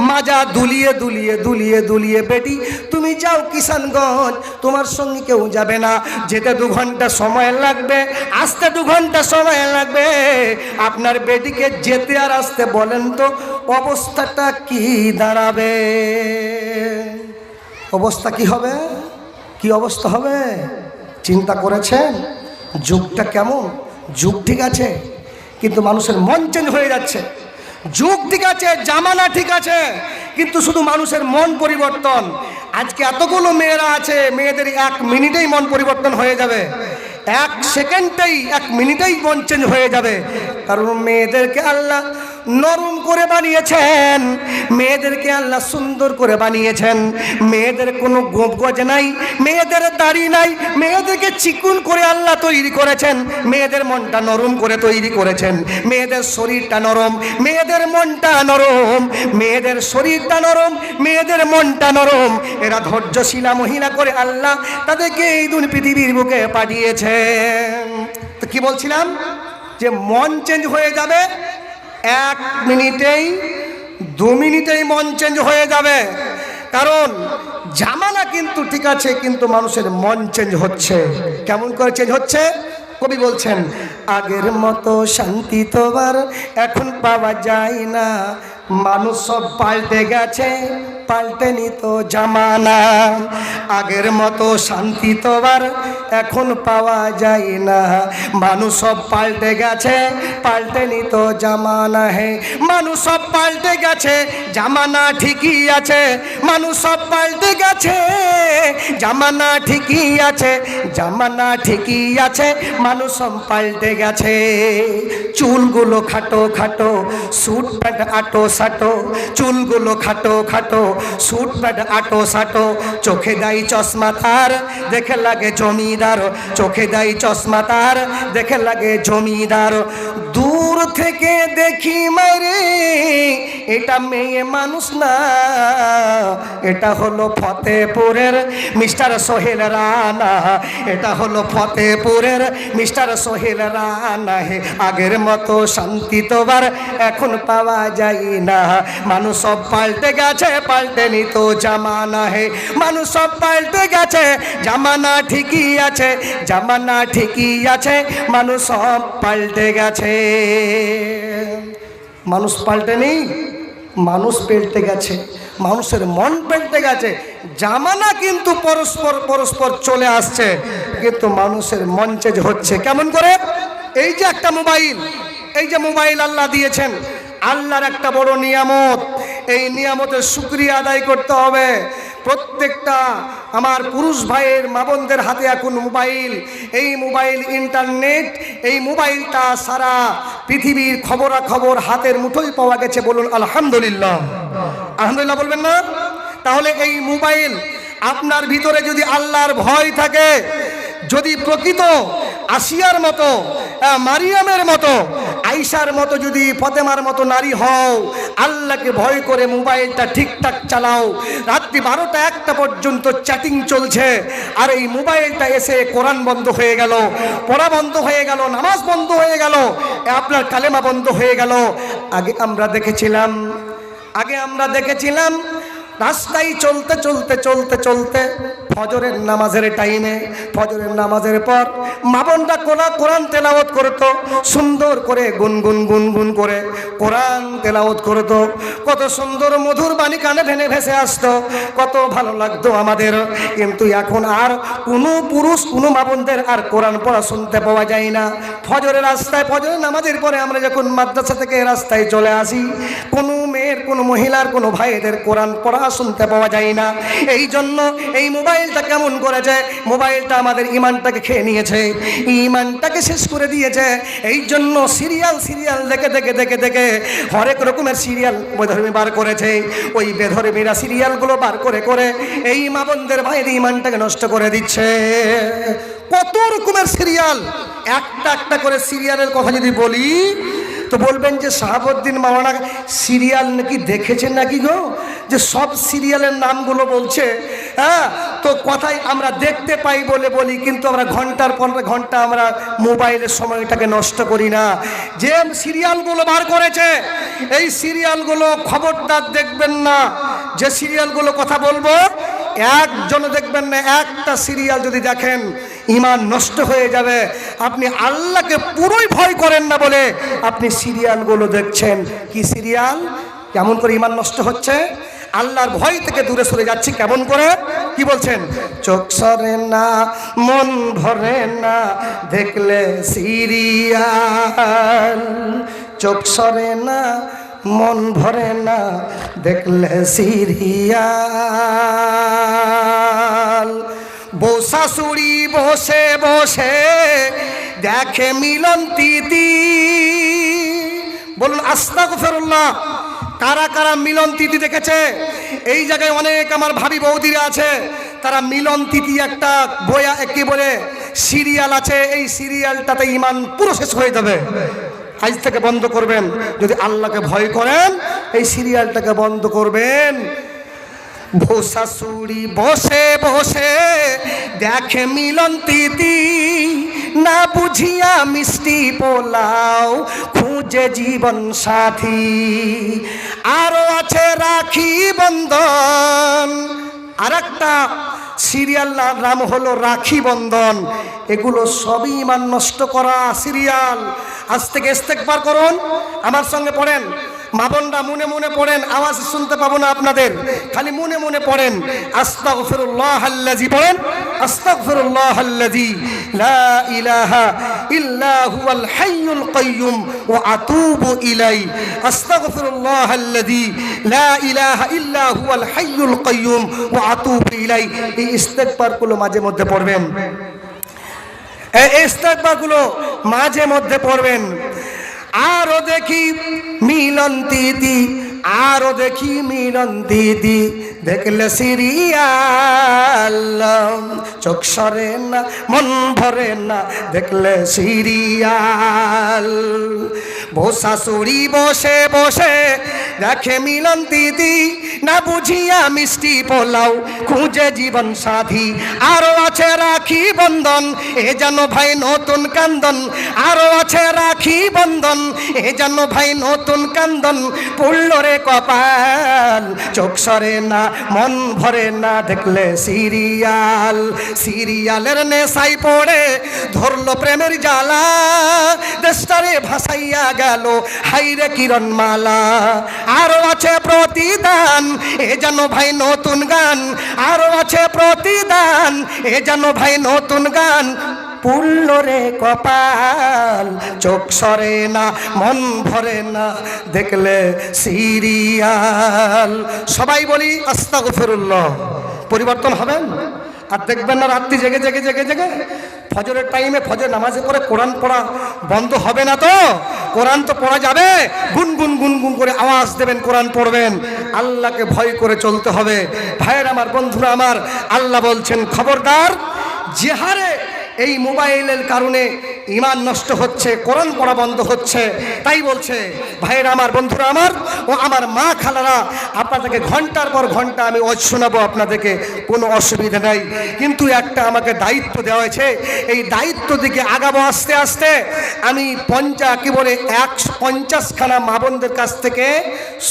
মাজা দুলিয়ে দুলিয়ে দুলিয়ে দুলিয়ে, বেটি তুমি যাও কিষানগঞ্জ, তোমার সঙ্গে কেউ যাবে না, যেতে 2 ঘন্টা সময় লাগবে, আসতে 2 ঘন্টা সময় লাগবে। আপনার বেটিকে যেতে আর আসতে বলেন তো অবস্থাটা কি দাঁড়াবে? অবস্থা কি হবে? কি অবস্থা হবে চিন্তা করেছেন? যুগটা কেমন? যুগ ঠিক আছে, কিন্তু মানুষের মন চেঞ্জ হয়ে যাচ্ছে। যুগ ঠিক আছে, জামানা ঠিক আছে, কিন্তু শুধু মানুষের মন পরিবর্তন। আজকে এতগুলো মেয়েরা আছে, মেয়েদের 1 মিনিটেই মন পরিবর্তন হয়ে যাবে, 1 সেকেন্ডেই 1 মিনিটেই মন চেঞ্জ হয়ে যাবে। কারণ মেয়েদেরকে আল্লাহ নরম করে বানিয়েছেন, মেয়েদেরকে আল্লাহ সুন্দর করে বানিয়েছেন, মেয়েদের কোনো গোপ গজ নাই, মেয়েদের দাড়ি নাই, মেয়েদেরকে চিকুন করে আল্লাহ তৈরি করেছেন, মেয়েদের মনটা নরম করে তৈরি করেছেন, মেয়েদের শরীরটা নরম, মেয়েদের মনটা নরম, মেয়েদের শরীরটা নরম, মেয়েদের মনটা নরম। এরা ধৈর্যশীলা মহিলা করে আল্লাহ তাদেরকে এই পৃথিবীর বুকে পাঠিয়েছেন। তো কি বলছিলাম, যে মন চেঞ্জ হয়ে যাবে 1 মিনিটেই, 2 মিনিটেই মন চেঞ্জ হয়ে যাবে। কারণ জামানা কিন্তু ঠিক আছে, কিন্তু মানুষের মন চেঞ্জ হচ্ছে। কেমন করে চেঞ্জ হচ্ছে? কবি বলছেন, আগের মতো শান্তি তো আর এখন পাওয়া যায় না, মানুষ সব পাল্টে গেছে, পাল্টেনি তো জামানা। আগের মতো শান্তি তো আর এখন পাওয়া যায় না, মানুষ সব পাল্টে গেছে, পাল্টেনি তো জামানা। হে মানুষ সব পাল্টে গেছে, জামানা ঠিকই আছে, মানুষ সব পাল্টে গেছে, জামানা ঠিকই আছে, জামানা ঠিকই আছে, মানুষ সব পাল্টে গেছে। চুলগুলো খাটো খাটো, স্যুট প্যান্ট আটো সাটো, চুলগুলো খাটো খাটো, স্যুট প্যান্ট আটো সাটো, চোখে দেয় চশমা তার, দেখে লাগে জমিদার, চোখে দেয় চশমা তার, দেখে লাগে জমিদার। দূর থেকে দেখি মারে, এটা মেয়ে মানুষ না, এটা হলো ফতেপুরের মিস্টার সোহেল রানা, এটা হলো ফতেপুরের মিস্টার সোহেল রানা। হে আগের মতো শান্তি তো আর এখন পাওয়া যায় না, মানুষ সব পাল্টে গেছে, পাল্টেনি তো জামানা। হে মানুষ সব পাল্টে গেছে, জামানা ঠিকই আছে, জামানা ঠিকই আছে, মানুষ সব পাল্টে গেছে। মানুষ পাল্টেনি, মানুষ পাল্টে গেছে, মানুষের মন পাল্টে গেছে। জামানা কিন্তু পরস্পর পরস্পর চলে আসছে, কিন্তু মানুষের মন চেঞ্জ হচ্ছে। কেমন করে? এই যে একটা মোবাইল, এই যে মোবাইল আল্লাহ দিয়েছেন, আল্লাহর একটা বড় নিয়ামত, এই নিয়ামতের শুকরিয়া আদায় করতে হবে। প্রত্যেকটা আমার পুরুষ ভাইয়ের মা বোনদের হাতে এখন মোবাইল, এই মোবাইল ইন্টারনেট, এই মোবাইলটা সারা পৃথিবীর খবরাখবর হাতের মুঠোয় পাওয়া গেছে। বলুন আলহামদুলিল্লাহ, আলহামদুলিল্লাহ বলবেন না? তাহলে এই মোবাইল আপনার ভিতরে যদি আল্লাহর ভয় থাকে, যদি প্রকৃত আসিয়ার মতো, মারিয়ামের মতো, আয়েশার মতো, যদি ফতেমার মতো নারী হও, আল্লাহকে ভয় করে মোবাইলটা ঠিকঠাক চালাও। রাত্রি 12টা 1টা পর্যন্ত চ্যাটিং চলছে, আর এই মোবাইলটা এসে কোরআন বন্ধ হয়ে গেল, পড়া বন্ধ হয়ে গেল, নামাজ বন্ধ হয়ে গেল, আপনার কালেমা বন্ধ হয়ে গেল। আগে আমরা দেখেছিলাম রাস্তায় চলতে চলতে চলতে চলতে ফজরের নামাজের টাইমে, ফজরের নামাজের পর মা বোনরা কোরআন তেলাওয়াত করতো, সুন্দর করে গুনগুন গুনগুন করে কোরআন তেলাওয়াত করতো। কত সুন্দর মধুর বাণী কানে ভেসে আসতো, কত ভালো লাগতো আমাদের। কিন্তু এখন আর কোনো পুরুষ, কোনো মা বোনদের আর কোরআন পড়া শুনতে পাওয়া যায় না। ফজরের রাস্তায়, ফজরের নামাজের পরে আমরা যখন মাদ্রাসা থেকে রাস্তায় চলে আসি, কোনো মেয়ের, কোনো মহিলার, কোনো ভাইদের কোরআন পড়া শুনতে পাওয়া যায় না। এই জন্য এই মোবাইলটা কেমন করেছে, মোবাইলটা আমাদের ইমানটাকে খেয়ে নিয়েছে, ইমানটাকে শেষ করে দিয়েছে। এই জন্য সিরিয়াল দেখে দেখে দেখে দেখে হরেক রকমের সিরিয়াল বেধর্মী বার করেছে। ওই বেধর্মীরা সিরিয়ালগুলো বার করে করে এই মা বোনদের ভাইয়ের ইমানটাকে নষ্ট করে দিচ্ছে। কত রকমের সিরিয়াল, একটা একটা করে সিরিয়ালের কথা যদি বলি তো বলবেন যে শাহাবুদ্দিন মাওলানা সিরিয়াল নাকি দেখেছেন নাকি গো, যে সব সিরিয়ালের নামগুলো বলছে। হ্যাঁ, তো কথাই আমরা দেখতে পাই বলে বলি, কিন্তু আমরা ঘন্টার পর ঘন্টা আমরা মোবাইলের সময়টাকে নষ্ট করি না। যে সিরিয়ালগুলো বার করেছে, এই সিরিয়ালগুলো খবরদার দেখবেন না। যে সিরিয়ালগুলো কথা বলবো, একজন দেখবেন না। একটা সিরিয়াল যদি দেখেন ঈমান নষ্ট হয়ে যাবে। আপনি আল্লাহকে পুরোই ভয় করেন না বলে আপনি সিরিয়ালগুলো দেখছেন। কি সিরিয়াল? কেমন করে ঈমান নষ্ট হচ্ছে? আল্লাহর ভয় থেকে দূরে সরে যাচ্ছি। কেমন করে? কি বলছেন? চোখ সরে না, মন ভরে না দেখলে সিরিয়াল, চোখ সরে না, মন ভরে না দেখলে সিরিয়াল। বউ শাশুড়ি বসে বসে দেখে মিলন তিথি। বলুন আস্তাগফিরুল্লাহ। কারা কারা মিলন তিথি দেখেছে? এই জায়গায় অনেক আমার ভাবি বৌদিরা আছে, তারা মিলন তিথি একটা বয়া কি বলে সিরিয়াল আছে, এই সিরিয়ালটাতে ঈমান পুরো শেষ হয়ে যাবে। আজ থেকে বন্ধ করবেন। যদি আল্লাহকে ভয় করেন, এই সিরিয়ালটাকে বন্ধ করবেন। বউ শাশুড়ি বসে বসে দেখে মিলন তিথি, না বুঝিয়া মিষ্টি পোলাও খুঁজে জীবন সাথী। আরো আছে রাখি বন্ধন, আর একটা সিরিয়াল নাম হলো রাখি বন্ধন। এগুলো সবই ইমান নষ্ট করা সিরিয়াল। আজ থেকে ইস্তেগফার করুন, আমার সঙ্গে পড়েন। মা বোনরা মনে মনে পড়েন, আওয়াজ শুনতে পাবো না আপনাদের, খালি মনে মনে পড়েন। আস্তাগফিরুল্লাহাল্লাযী, পড়েন আস্তাগফিরুল্লাহাল্লাযী লা ইলাহা ইল্লা হুয়াল হাইয়ুল কাইয়্যুম ওয়া আতুবু ইলাইহি। আস্তাগফিরুল্লাহাল্লাযী লা ইলাহা ইল্লা হুয়াল হাইয়ুল কাইয়্যুম ওয়া আতুবু ইলাইহি। এই ইস্তেগফারগুলো মাঝে মধ্যে পড়বেন, এই ইস্তেগফারগুলো মাঝে মধ্যে পড়বেন। আরো দেখি মিলন দিদি, আরো দেখি মিলন দিদি, দেখলে সিরিয়াল চোখ সরে না মন ভরে না, দেখলে সিরিয়াল। শাশুড়ি বসে বসে দেখে মিলন দিদি, না বুঝিয়া মিষ্টি পোলাও খুঁজে জীবন সাথী। আরো আছে রাখি বন্ধন, এ যেন ভাই নতুন কান্দন। আরো আছে রাখি বন্ধন, এ যেন ভাই নতুন কান্দন। পড়ল রে কপাল, চোখ সরে না মন ভরে না, দেখলে সিরিয়াল। সিরিয়ালের নেশাই পড়ে ধরলো প্রেমের জ্বালা, দেশটারে ভাসাইয়া গেল হাইরে কিরণমালা। আরো আছে প্রতিদান, এ যেন ভাই নতুন গান। আরো আছে প্রতিদান, এ যেন ভাই নতুন গান। পুরল রে কপাল, চোখ সরে না মন ভরে না, দেখলে সিরিয়াল। সবাই বলি আস্তাগফিরুল্লাহ। পরিবর্তন হবেন। আর দেখবেন না রাত্রি জেগে জেগে জেগে জেগে ফজরের টাইমে ফজর নামাজে পড়ে কোরআন পড়া বন্ধ হবে না তো? কোরআন তো পড়া যাবে, গুনগুন গুনগুন করে আওয়াজ দেবেন, কোরআন পড়বেন। আল্লাহকে ভয় করে চলতে হবে। ভাইয়ের আমার, বন্ধুরা আমার, আল্লাহ বলছেন খবরদার, যে হারে এই মোবাইলের কারণে ইমান নষ্ট হচ্ছে, কোরআন পড়া বন্ধ হচ্ছে, তাই বলছে ভাইয়েরা আমার, বন্ধুরা আমার ও আমার মা খালারা, আপনাদেরকে ঘন্টার পর ঘন্টা আমি ওয়াজ শোনাবো, আপনাদেরকে কোনো অসুবিধা নাই। কিন্তু একটা আমাকে দায়িত্ব দেওয়া হয়েছে, এই দায়িত্ব দিকে আগাবো আস্তে আস্তে। আমি 50খানা মা বোনদের কাছ থেকে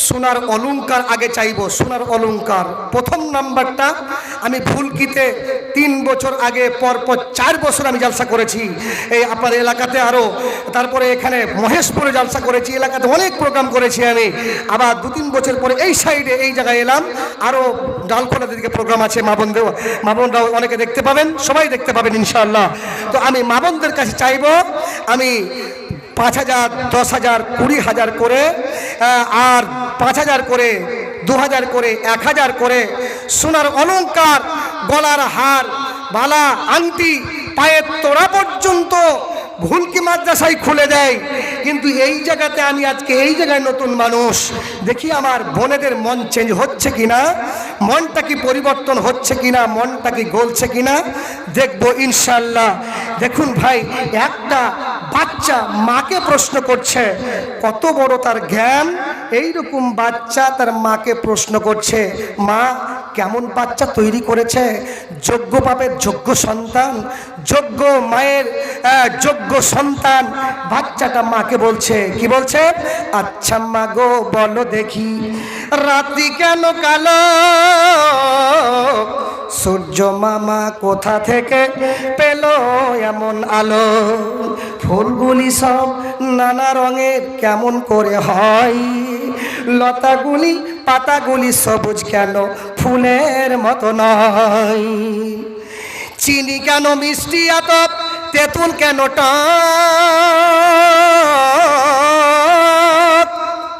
সোনার অলংকার আগে চাইবো। সোনার অলংকার প্রথম নাম্বারটা আমি ভুলকিতে 3 বছর আগে পরপর 4 বছর আমি জালসা করেছি এই আপনার এলাকাতে, আরও তারপরে এখানে মহেশপুরে জালসা করেছি, এলাকাতে অনেক প্রোগ্রাম করেছি আমি। আবার 2-3 বছর পরে এই সাইডে এই জায়গায় এলাম, আরও ডালখোলা দিকে প্রোগ্রাম আছে। মা বোনরাও অনেকে দেখতে পাবেন, সবাই দেখতে পাবেন ইনশাআল্লাহ। তো আমি মা বোনদের কাছে চাইবো, আমি 5,000, 10,000, 20,000 করে, আর 5,000 করে, 2,000 করে, 1,000 করে সোনার অলংকার, গলার হার, বালা, আংটি, পায়ের তোড়া পর্যন্ত ভুলকি মাদ্রাসায় খুলে দেয়। কিন্তু এই জায়গাতে আমি আজকে এই জায়গায় নতুন মানুষ, দেখি আমার বোনেদের মন চেঞ্জ হচ্ছে কিনা, মনটা কি পরিবর্তন হচ্ছে কিনা, মনটা কি গলছে কিনা, দেখবো ইনশাল্লাহ। দেখুন ভাই, একটা বাচ্চা মাকে প্রশ্ন করছে, কত বড় তার জ্ঞান। এইরকম বাচ্চা তার মাকে প্রশ্ন করছে, মা কেমন বাচ্চা তৈরি করেছে, যোগ্য বাপের যোগ্য সন্তান, যোগ্য মায়ের যোগ্য সন্তান। বাচ্চাটা মাকে বলছে, কি বলছে, আচ্ছা মা গো বলো দেখি, রাত্রি কেন কালো, সূর্য মামা কোথা থেকে পেল এমন আলো, ফুলগুলি সব নানা রঙের কেমন করে হয়, লতাগুলি পাতাগুলি সবুজ কেন ফুলের মতো নয়, চিনি কেন মিষ্টি এত, তেঁতুল কেন টক,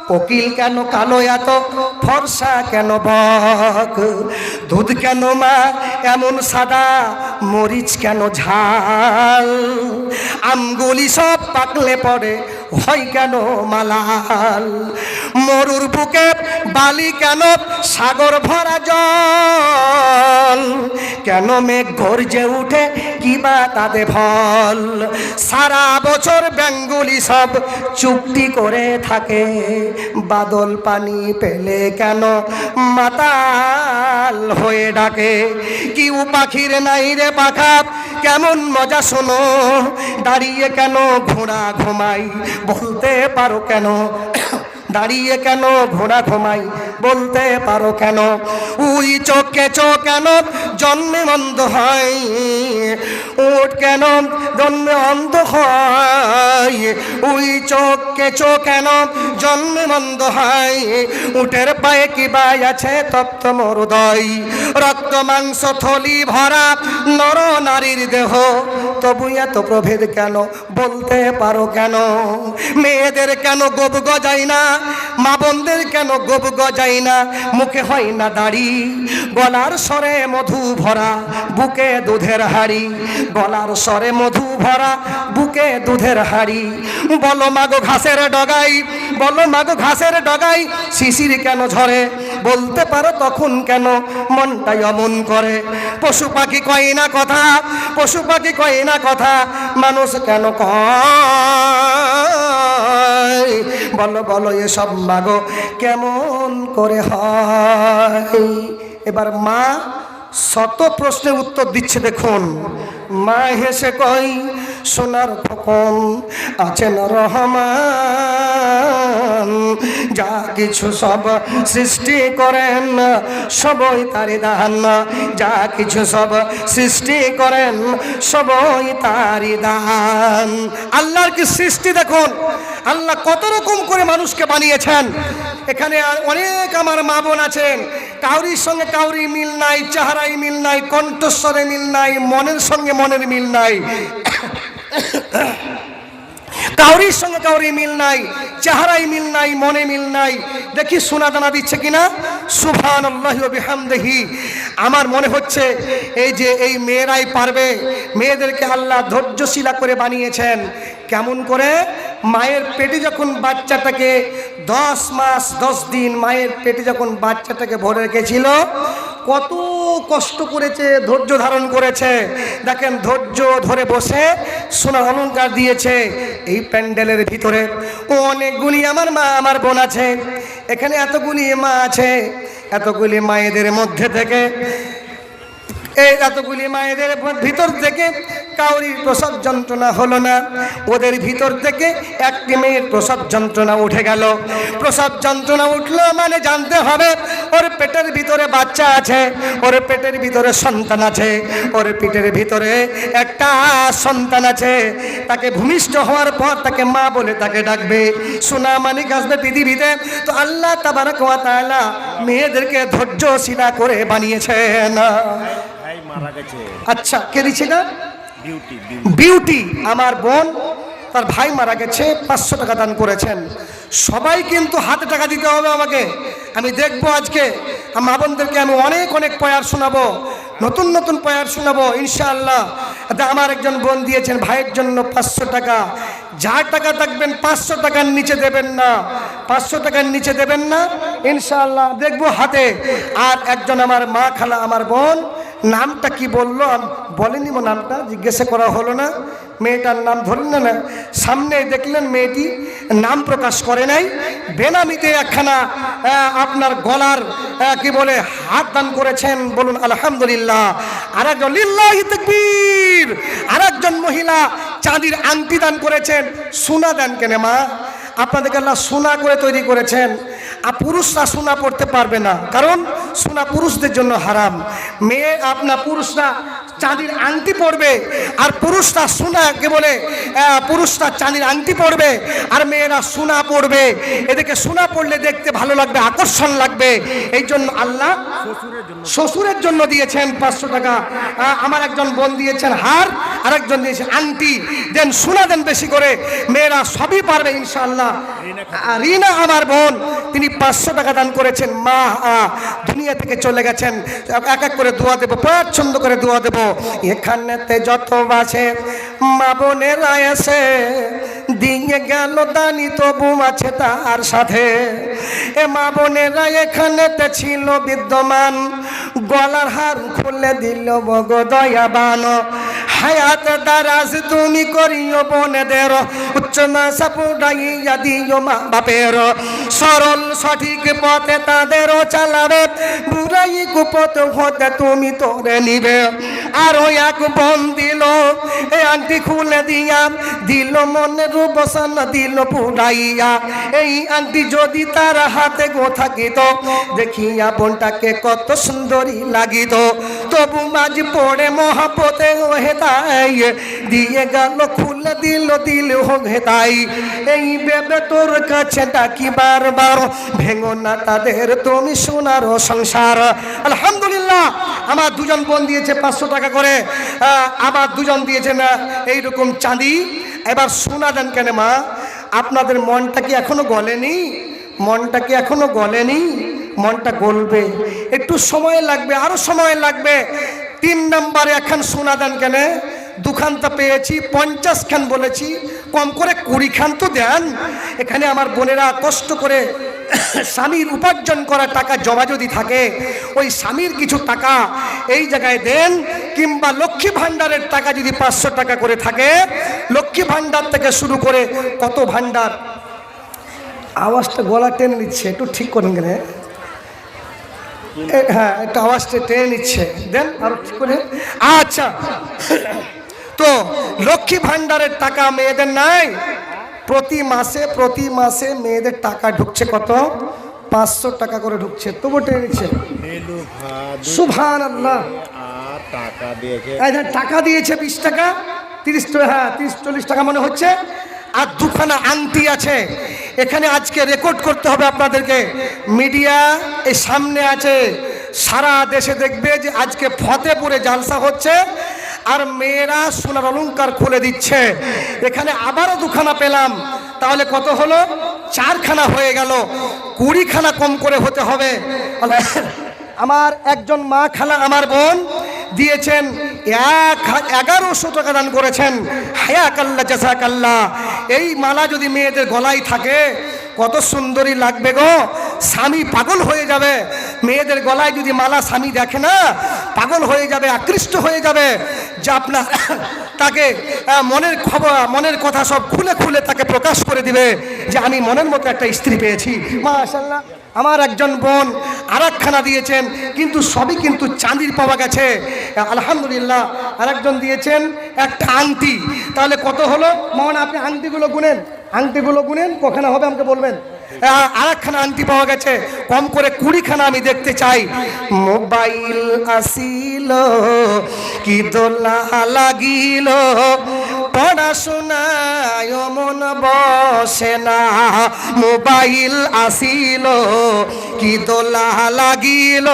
কোকিল কেন কালো এত, ফর্সা কেন বক, দুধ কেন মা এমন সাদা, মরিচ কেন ঝাল, আমগুলি সব পাকলে পড়ে হয় কেন মালাল, মরুর বুকে বালি কেন সাগর ভরা জল, কেন মেঘ গর্জে উঠে কিবা তাতে ফল, সারা বছর ব্যাঙগুলি সব চুক্তি করে থাকে, বাদল পানি পেলে কেন মাতাল হয়ে ডাকে, কিউ পাখির নাই রে পাখা কেমন মজা শোনো, দাঁড়িয়ে কেন ঘোড়া ঘুমাই বলতে পারো কেন, দাঁড়িয়ে কেন ঘোড়া ঘুমাই বলতে পারো কেন? উই চোখে চোখ কেন জন্মে অন্ধ হয়, উট কেন জন্মে অন্ধ হয়, উই চোখে চোখ কেন জন্মে অন্ধ হয়, উটের পায়ে কি বাই আছে তপ্ত মরুদয়, রক্ত মাংস থলি ভরা নর নারীর দেহ, তবু এত প্রভেদ কেন বলতে পারো কেন? মেয়েদের কেন গোপ গজাই না, মা বোনদের কেন গোপ গজাই না, মুখে হয় না দাড়ি, গলার স্বরে মধু ভরা বুকে দুধের হাড়ি, গলার স্বরে মধু ভরা বুকে দুধের হাড়ি, বলো মাগো ঘাসের ডগাই, বলো মাগো ঘাসের ডগাই শিশির কেন ঝরে, বলতে পারো তখন কেন মনটাই অমন করে? পশু পাখি কয় না কথা, পশু পাখি কয় না কথা, মানুষ কেন কয়? বলো বলো এসব মাগো কেমন করে হয়? এবার মা শত প্রশ্নের উত্তর দিচ্ছে, দেখুন। মা হেসে কই সোনার খোকন আছেন রহমান, যা কিছু সব সৃষ্টি করেন সবই তারি দান, যা কিছু সব সৃষ্টি করেন সবই তারি দান। আল্লাহর কি সৃষ্টি দেখুন, আল্লাহ কত রকম করে মানুষকে বানিয়েছেন। এখানে আর অনেক আমার মা বোন আছেন, কাউরির সঙ্গে কাউরি মিল নাই, চেহারায় মিল নাই, কণ্ঠস্বরে মিল নাই, মনের সঙ্গে মনের মিল নাই, কাউরির সঙ্গে কাউরি মিল নাই, চেহারায় মিল নাই, মনে মিল নাই। দেখি সোনা দানা দিচ্ছে কিনা। সুবহানাল্লাহি ওয়া বিহামদিহি। আমার মনে হচ্ছে এই যে এই মেয়েরাই পারবে। মেয়েদেরকে আল্লাহ ধৈর্যশীলা করে বানিয়েছেন। কেমন করে? মায়ের পেটে যখন বাচ্চাটাকে 10 মাস 10 দিন মায়ের পেটে যখন বাচ্চাটাকে ভরে রেখেছিল, কত কষ্ট করেছে, ধৈর্য ধারণ করেছে। দেখেন ধৈর্য ধরে বসে সোনার অলংকার দিয়েছে। এই প্যান্ডেলের ভিতরে অনেকগুলি আমার মা আমার বোন আছে, এখানে এতগুলি মা আছে। এতগুলি মায়েদের মধ্যে থেকে এই এতগুলি মায়েদের ভিতর থেকে কাউরির প্রসব যন্ত্রণা হলো না, ওদের ভিতর থেকে একটি মেয়ের প্রসব যন্ত্রণা উঠে গেল। প্রসব যন্ত্রণা উঠলো মানে জানতে হবে ওর পেটের ভিতরে বাচ্চা আছে, ওর পেটের ভিতরে সন্তান আছে, ওর পেটের ভিতরে একটা সন্তান আছে। তাকে ভূমিষ্ঠ হওয়ার পর তাকে মা বলে তাকে ডাকবে, সোনা মানিক আসবে পৃথিবীতে। তো আল্লাহ তাবারক ওয়া তাআলা মেয়েদেরকে ধৈর্যশীলা করে বানিয়েছেন। আচ্ছা, কে দিচ্ছে না? বিউটি আমার বোন, তার ভাই মারা গেছে, 500 টাকা দান করেছেন। সবাই কিন্তু হাতে টাকা দিতে হবে আমাকে। আমি দেখবো আজকে মা বোনদেরকে আমি অনেক অনেক পয়ার শোনাবো, নতুন নতুন পয়ার শোনাবো ইনশাআল্লাহ। আমার একজন বোন দিয়েছেন ভাইয়ের জন্য 500 টাকা। যার টাকা থাকবেন 500 টাকার নিচে দেবেন না, 500 টাকার নিচে দেবেন না ইনশাআল্লাহ, দেখবো হাতে। আর একজন আমার মা খালা আমার বোন, নামটা কি বললো বলেনি, নামটা জিজ্ঞাসা করা হলো না। মেয়েটার নাম ধরলেন না, সামনে দেখলেন মেয়েটি নাম প্রকাশ করে নাই। বেনামিতে একখানা আপনার গলার কি বলে হাত দান করেছেন, বলুন আলহামদুলিল্লাহ। আরেকজন লিল্লাহি তাকবীর, আরেকজন মহিলা চাঁদির আংটি দান করেছেন। সোনা দেন কেন মা? আপনাদেরকে আল্লাহ সোনা করে তৈরি করেছেন। আর পুরুষরা সোনা পড়তে পারবে না, কারণ সোনা পুরুষদের জন্য হারাম। মেয়ে আপনার পুরুষরা চাঁদির আংটি পরবে, আর পুরুষরা সোনাকে বলে পুরুষরা চাঁদির আংটি পরবে, আর মেয়েরা সোনা পরবে। এদেরকে সোনা পড়লে দেখতে ভালো লাগবে, আকর্ষণ লাগবে। এই জন্য আল্লাহ শ্বশুরের জন্য দিয়েছেন 500 টাকা। আমার একজন বোন দিয়েছেন হার, আর একজন দিয়েছেন আংটি। দেন সোনা দেন বেশি করে, মেয়েরা সবই পারবে ইনশাআল্লাহ। রিনা আমার বোন, তিনি 500 টাকা দান করেছেন। মা দুনিয়া থেকে চলে গেছেন, এক এক করে দোয়া দেবো, পছন্দ করে দোয়া দেবো। এখানেতে যত আছে মা বোনেরা এসে দিয়ে গেল দানি, তবু আছে তার সাথে। এ মা বোনেরা এখানেতে ছিল বিদ্যমান, গলার হার খুলে দিল বগো দয়াবান। হায়াত দারাজ তুমি করিও বোনেদের, উচ্চ মাসা পুরাইয়া দিও মা বাপের। সরল সঠিক পথে তাদেরও চালাবে, বুড়াই কুপথ হতে তুমি তোরে নিবে। আরো এক বোন দিল, এ আংটি খুলে দিয়া দিল মনের বসান দিল পুরাইয়া। এই আংটি যদি তার হাতে গো থাকিত, দেখিয়া বোনটাকে কত সুন্দরী লাগিত। তবু মাঝ পড়ে মহাপতে ও হেতাই, দিয়ে গেল খুলে দিল দিল হোক হেতাই। এই বেবে তোর কাছে ডাকি বারবার, ভেঙো না তাদের তুমি সোনার সংসার। আলহামদুলিল্লাহ, আমার দুজন বোন দিয়েছে 500 টাকা করে, আবার দুজন দিয়েছে না এইরকম চাঁদি। এবার সোনা দেন কেন মা? আপনাদের মনটা কি এখনো গলেনি? মনটা কি এখনো গলেনি? মনটা গলবে, একটু সময় লাগবে, আরো সময় লাগবে। 3 নম্বরে এখন সোনা দেন কেন? দুখানটা পেয়েছি, 50 খান বলেছি, কম করে 20 খান তো দেন। এখানে আমার বোনেরা কষ্ট করে স্বামীর উপার্জন করা টাকা জমা যদি থাকে, ওই স্বামীর কিছু টাকা এই জায়গায় দেন। কিংবা লক্ষ্মী ভাণ্ডারের টাকা যদি 500 টাকা করে থাকে, লক্ষ্মী ভাণ্ডার থেকে শুরু করে কত ভাণ্ডার। আওয়াজটা গলা টেনে নিচ্ছে, একটু ঠিক করেন কেন? হ্যাঁ, একটু আওয়াজটা টেনে নিচ্ছে, দেন আরো ঠিক করে। আচ্ছা, তো লক্ষ্মী ভাণ্ডারের টাকা মেয়েদের নাই? প্রতি মাসে মেয়েদের টাকা ঢুকছে কত? 500 টাকা করে ঢুকছে। তবু টেনে নিচ্ছে। সুবহানাল্লাহ। টাকা দিয়েছে 20 টাকা, 30-40 টাকা মনে হচ্ছে। আর দুখানা আংটি আছে। এখানে আজকে রেকর্ড করতে হবে আপনাদেরকে, মিডিয়া এই সামনে আছে, সারা দেশে দেখবে যে আজকে ফতেপুরে জালসা হচ্ছে আর মেয়েরা সোনার অলংকার খুলে দিচ্ছে। এখানে আবারও দুখানা পেলাম, তাহলে কত হলো? 4 খানা হয়ে গেল। 20 খানা কম করে হতে হবে। আমার একজন মা খালা আমার বোন দিয়েছেন 1100 টাকা দান করেছেন। হায়াকাল্লাহ জাযাকাল্লাহ। এই মালা যদি মেয়েদের গলায় থাকে কত সুন্দরী লাগবে গো, স্বামী পাগল হয়ে যাবে। মেয়েদের গলায় যদি মালা স্বামী দেখে না, পাগল হয়ে যাবে, আকৃষ্ট হয়ে যাবে। যে আপনার তাকে মনের খবর, মনের কথা সব খুলে খুলে তাকে প্রকাশ করে দিবে যে আমি মনের মতো একটা স্ত্রী পেয়েছি। মাশাআল্লাহ। আমার একজন বোন আরেকখানা দিয়েছেন, কিন্তু সবই কিন্তু চাঁদির পাওয়া গেছে, আলহামদুলিল্লাহ। আরেকজন দিয়েছেন একটা আংটি। তাহলে কত হলো? মহান আপনি আংটিগুলো গুনেন, আংটিগুলো গুনেন, কখানা হবে আমাকে বলবেন। আরেকখানা আংটি পাওয়া গেছে, কম করে 20 খানা আমি দেখতে চাই। মোবাইল আসিল কি দোলা লাগিল, পড়াশোনায় মন বসে না। মোবাইল আসিল কি দোলা লাগিল,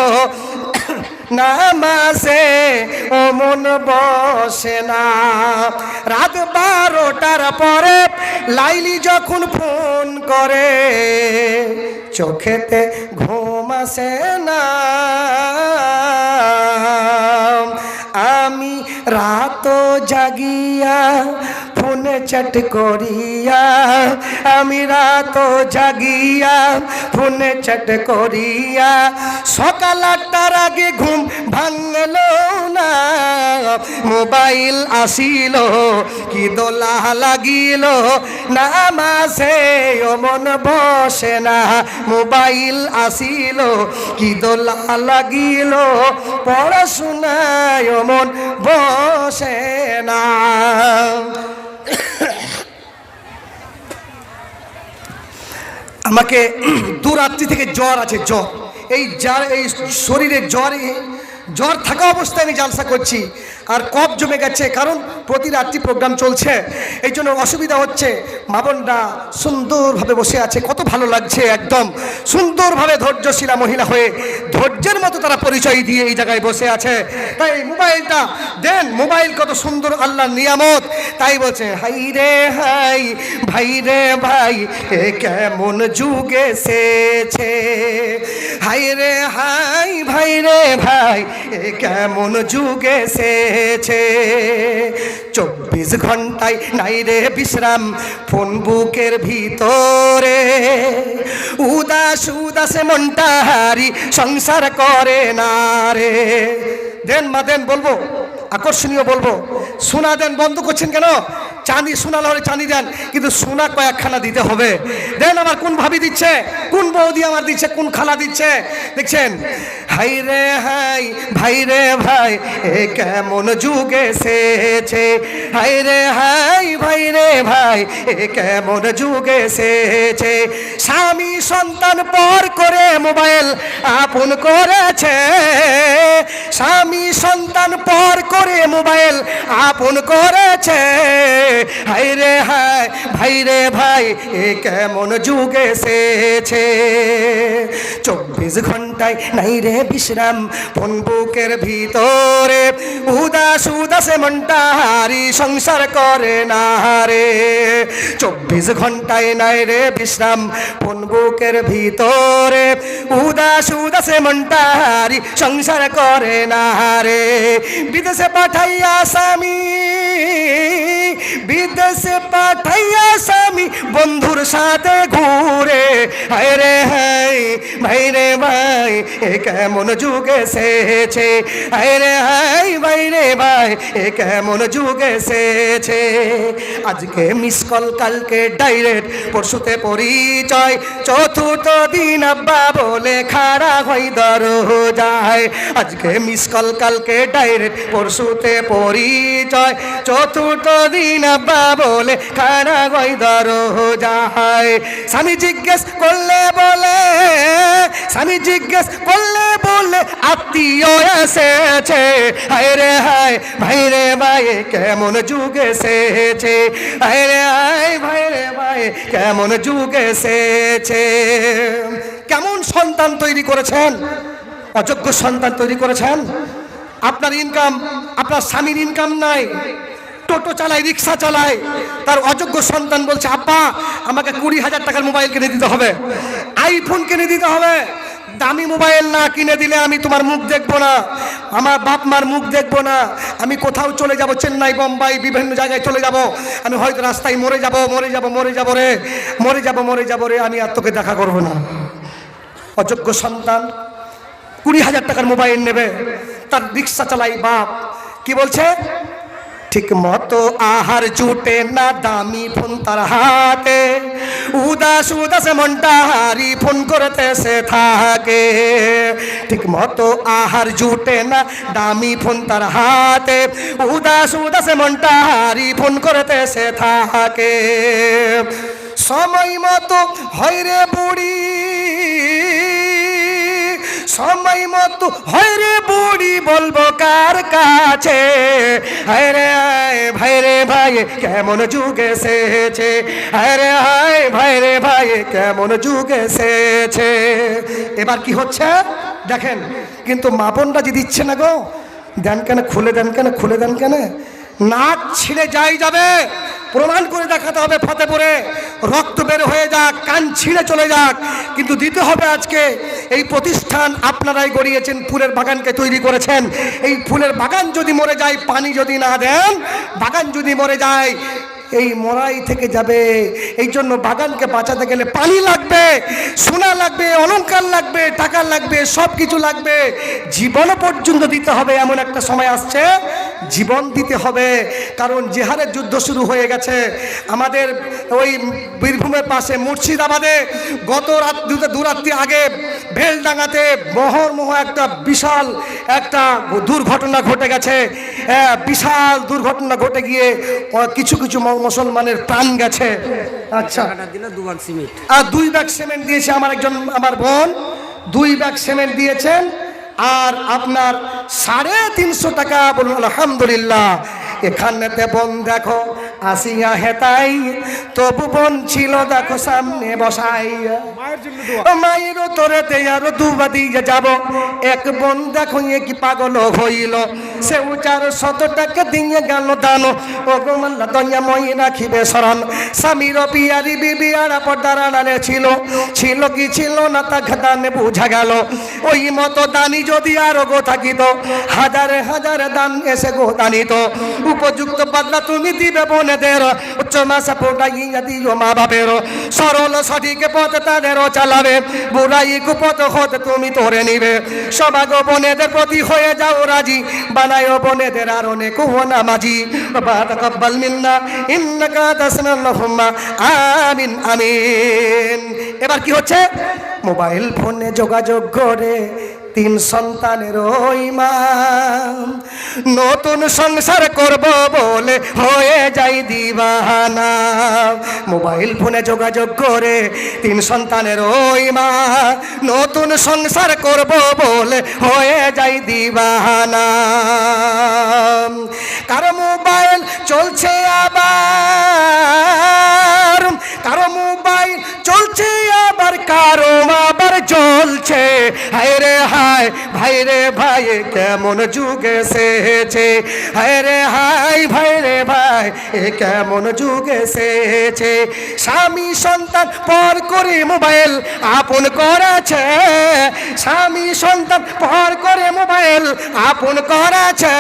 নামাজে ও মন বসে না। রাত 12টার পরে লাইলি যখন ফোন করে, চোখেতে ঘুম আসে না। আমি রাত জাগিয়া ফোনে চ্যাট করিয়া, আমি রাত জাগিয়া ফোনে চ্যাট করিয়া, সকাল 8টার আগে ঘুম ভাঙল না। মোবাইল আসিল কি দোলা লাগিল, নামাজে ও মন বসে না। মোবাইল আসিল কি দোলা লাগিল, পড়াশোনায় মন বসে না। আমাকে দুরাত্রি থেকে জ্বর আছে, জ্বর। এই শরীরে জ্বর থাকা অবস্থায় আমি জালসা করছি, আর কফ জমে গেছে, কারণ প্রতি রাত্রি প্রোগ্রাম চলছে, এই জন্য অসুবিধা হচ্ছে। মা বোনরা সুন্দরভাবে বসে আছে, কত ভালো লাগছে, একদম সুন্দরভাবে ধৈর্যশীলা মহিলা হয়ে ধৈর্যের মতো তারা পরিচয় দিয়ে এই জায়গায় বসে আছে। তাই মোবাইলটা দেন, মোবাইল কত সুন্দর আল্লাহর নিয়ামত। তাই বলছে হাই রে হাই, ভাই রে ভাই, এ কেমন যুগ এসেছে। হাই রে হাই, ভাই রে ভাই, এ কেমন যুগ এসেছে। 24 ঘন্টায় নাই রে বিশ্রাম, ফোন বুকের ভিতরে। উদাস উদাসে মনটা হারি, সংসার করে না রে। দেন মা দেন, বলবো আকর্ষণীয় বলবো। শোনা দেন, বন্ধ করছেন কেন? চাঁদি সোনা হলে চাঁদি দেন, কিন্তু সোনা কয়েকখানা দিতে হবে। দেন আমার কোন ভাবি দিচ্ছে, কোন বৌদি আমার দিচ্ছে, কোন খালা দিচ্ছে, দেখছেন? হাই রে হাই ভাই রে ভাই, এ কেমন যুগ এসেছে, হাই রে হাই ভাই রে ভাই, এ কেমন যুগ এসেছে। স্বামী সন্তান পর করে মোবাইল আপন করেছে, স্বামী সন্তান পর করে মোবাইল আপন করেছে। হাই রে হাই ভাই রে ভাই, এ কেমন যুগ এসেছে। 24 ঘন্টায় নাই রে বিশ্রাম ফোন বুকের ভিতরে, উদাস উদাসে মনটা হারি সংসার করে না রে। 24 ঘন্টায় নাই রে বিশ্রাম ফোন বুকের ভিতরে, উদাস উদাসে মনটা হারি সংসার করে না রে। বিদেশে পাঠাইয়া স্বামী, বিদেশে পাঠাইয়া স্বামী বন্ধুর সাথে ঘুরে। হায় রে হাই ভাই রে ভাই, এ কেমন যুগ এসেছে, হায় রে হাই ভাই রে ভাই, এ কেমন যুগ এসেছে। আজকে মিস কল কালকে ডাইরেক্ট, পরশুতে পরিচয়, চতুর্থ দিন আব্বা বলে খাড়া হই দরজায়। আজকে মিস কল কালকে ডাইরেক্ট, পরশুতে পরিচয়, চতুর্থ দিন আব্বা বলে খাড়া হই দরজায়। স্বামী জিজ্ঞেস করলে বলে, স্বামী জিজ্ঞেস করলে বলে আত্মীয় এসেছে। হায় রে হায় ভাই রে ভাই, কেমন যুগ এসেছে, হায় রে হায় ভাই রে ভাই, কেমন যুগ এসেছে। কেমন সন্তান তৈরি করেছেন, অযোগ্য সন্তান তৈরি করেছেন। আপনার ইনকাম, আপনার স্বামীর ইনকাম নাই, টোটো চালায়, রিক্সা চালায়, তার অযোগ্য সন্তান বলছে আব্বা আমাকে 20,000 টাকার মোবাইল কিনে দিতে হবে, আইফোন কিনে দিতে হবে, দামি মোবাইল না কিনে দিলে আমি তোমার মুখ দেখবো না, আমার বাপ মার মুখ দেখবো না, আমি কোথাও চলে যাব, চেন্নাই বোম্বাই বিভিন্ন জায়গায় চলে যাব, আমি হয়তো রাস্তায় মরে যাব, মরে যাব, মরে যাব রে, মরে যাব, মরে যাব রে, আমি আর তোকে দেখা করবো না। অযোগ্য সন্তান 20,000 টাকার মোবাইল নেবে, তার রিক্সা চালাই বাপ, কি বলছে? ঠিক মতো আহার জুটে না, দামি ফোন তার হাতে, উদাস উদাসে মনটা হারি ফোন করতে সে থাকে। ঠিক মতো আহার জুটে না, দামি ফোন তার হাতে, উদাস উদাসে মনটা হারি ফোন করতে সে থাকে। সময় মতো হয় রে বুড়ি, সময় মতো হয় রে বুড়ি, বলবো কার কাছে। হায় রে হায় ভাই রে ভাই, কেমন যুগ এসেছে, হায় রে হায় ভাই রে ভাই, কেমন যুগ এসেছে। এবার কি হচ্ছে দেখেন, কিন্তু মা বোনরা যে দিচ্ছে না গো, দেন কেন, খুলে দেন কেন, খুলে দেন কেন, নাক ছিঁড়ে যাই যাবে, প্রমাণ করে দেখাতে হবে ফতেপুরে, রক্ত বের হয়ে যাক, কান ছিঁড়ে চলে যাক, কিন্তু দিতে হবে। আজকে এই প্রতিষ্ঠান আপনারাই গড়িয়েছেন, ফুলের বাগানকে তৈরি করেছেন। এই ফুলের বাগান যদি মরে যায়, পানি যদি না দেন, বাগান যদি মরে যায়, এই মরাই থেকে যাবে। এই জন্য বাগানকে বাঁচাতে গেলে পানি লাগবে, সোনা লাগবে, অলংকার লাগবে, টাকা লাগবে, সব কিছু লাগবে, জীবন পর্যন্ত দিতে হবে। এমন একটা সময় আসছে জীবন দিতে হবে, কারণ যে হারে যুদ্ধ শুরু হয়ে গেছে আমাদের ওই বীরভূমের পাশে মুর্শিদাবাদে, গত দুরাত্রি আগে ভেলডাঙ্গাতে মহর্মহ একটা বিশাল একটা দুর্ঘটনা ঘটে গেছে। বিশাল দুর্ঘটনা ঘটে গিয়ে কিছু কিছু মুসলমানের প্রাণ গেছে। আচ্ছা, আর 2 ব্যাগ সিমেন্ট দিয়েছে আমার বোন, 2 ব্যাগ সিমেন্ট দিয়েছেন, আর আপনার 350 টাকা। বলুন আলহামদুলিল্লাহ। এখানেতে বোন দেখো আসিয়া হেতাই, তবু বোন ছিল দেখো সামনে বসাই, মায়ের তোরে দেয়ার দুবা দিয়ে যাব। এক বোন দেখো কি পাগল হইল, সে 400 টাকা দিয়ে গেল দানো। ও গোমাল্লা দয়া মই রাখিবে শরণ, স্বামীর পিয়ারি বিবি আর পর্দার আড়ালে ছিল, ছিল কি ছিল না তা দানে বুঝা গেল। ওই মতো দানি যদি আরো গো থাকিত, হাজারে হাজারে দান এসে গো দানিত। উপযুক্ত বদলা তুমি দিবে বোনে বোনেদের উচ্চ মাসা পড়াইয়া দিও মা বাপের সরল সঠিক পথ তাদেরও চালাবে বুড়াই কুপথ হতে তুমি তোরে নিবে সবাগো বোনেদের প্রতি হয়ে যাও রাজি বানায় বোনেদের আর অনেক নামাজি বাবা তাকাব্বাল মিন্না ইন্নাকা তাসমিউল্লাহুম্মা আমিন আমিন। এবার কি হচ্ছে? মোবাইল ফোনে যোগাযোগ করে তিন সন্তানের ইমাম নতুন সংসার করব বলে হয়ে যাই দিবানা। মোবাইল ফোনে যোগাযোগ করে তিন সন্তানের ইমাম নতুন সংসার করব বলে হয়ে যাই দিবানা। কারো মোবাইল চলছে আবার কারো মোবাইল চলছে আবার কারো আবার জ্বলছে হায় রে হায় ভাই রে ভাই কেমন যুগ এসেছে হায় রে হায় ভাই রে ভাই এ কেমন যুগ এসেছে। স্বামী সন্তান পর করে মোবাইল আপন করেছে স্বামী সন্তান পর করে মোবাইল আপন করেছে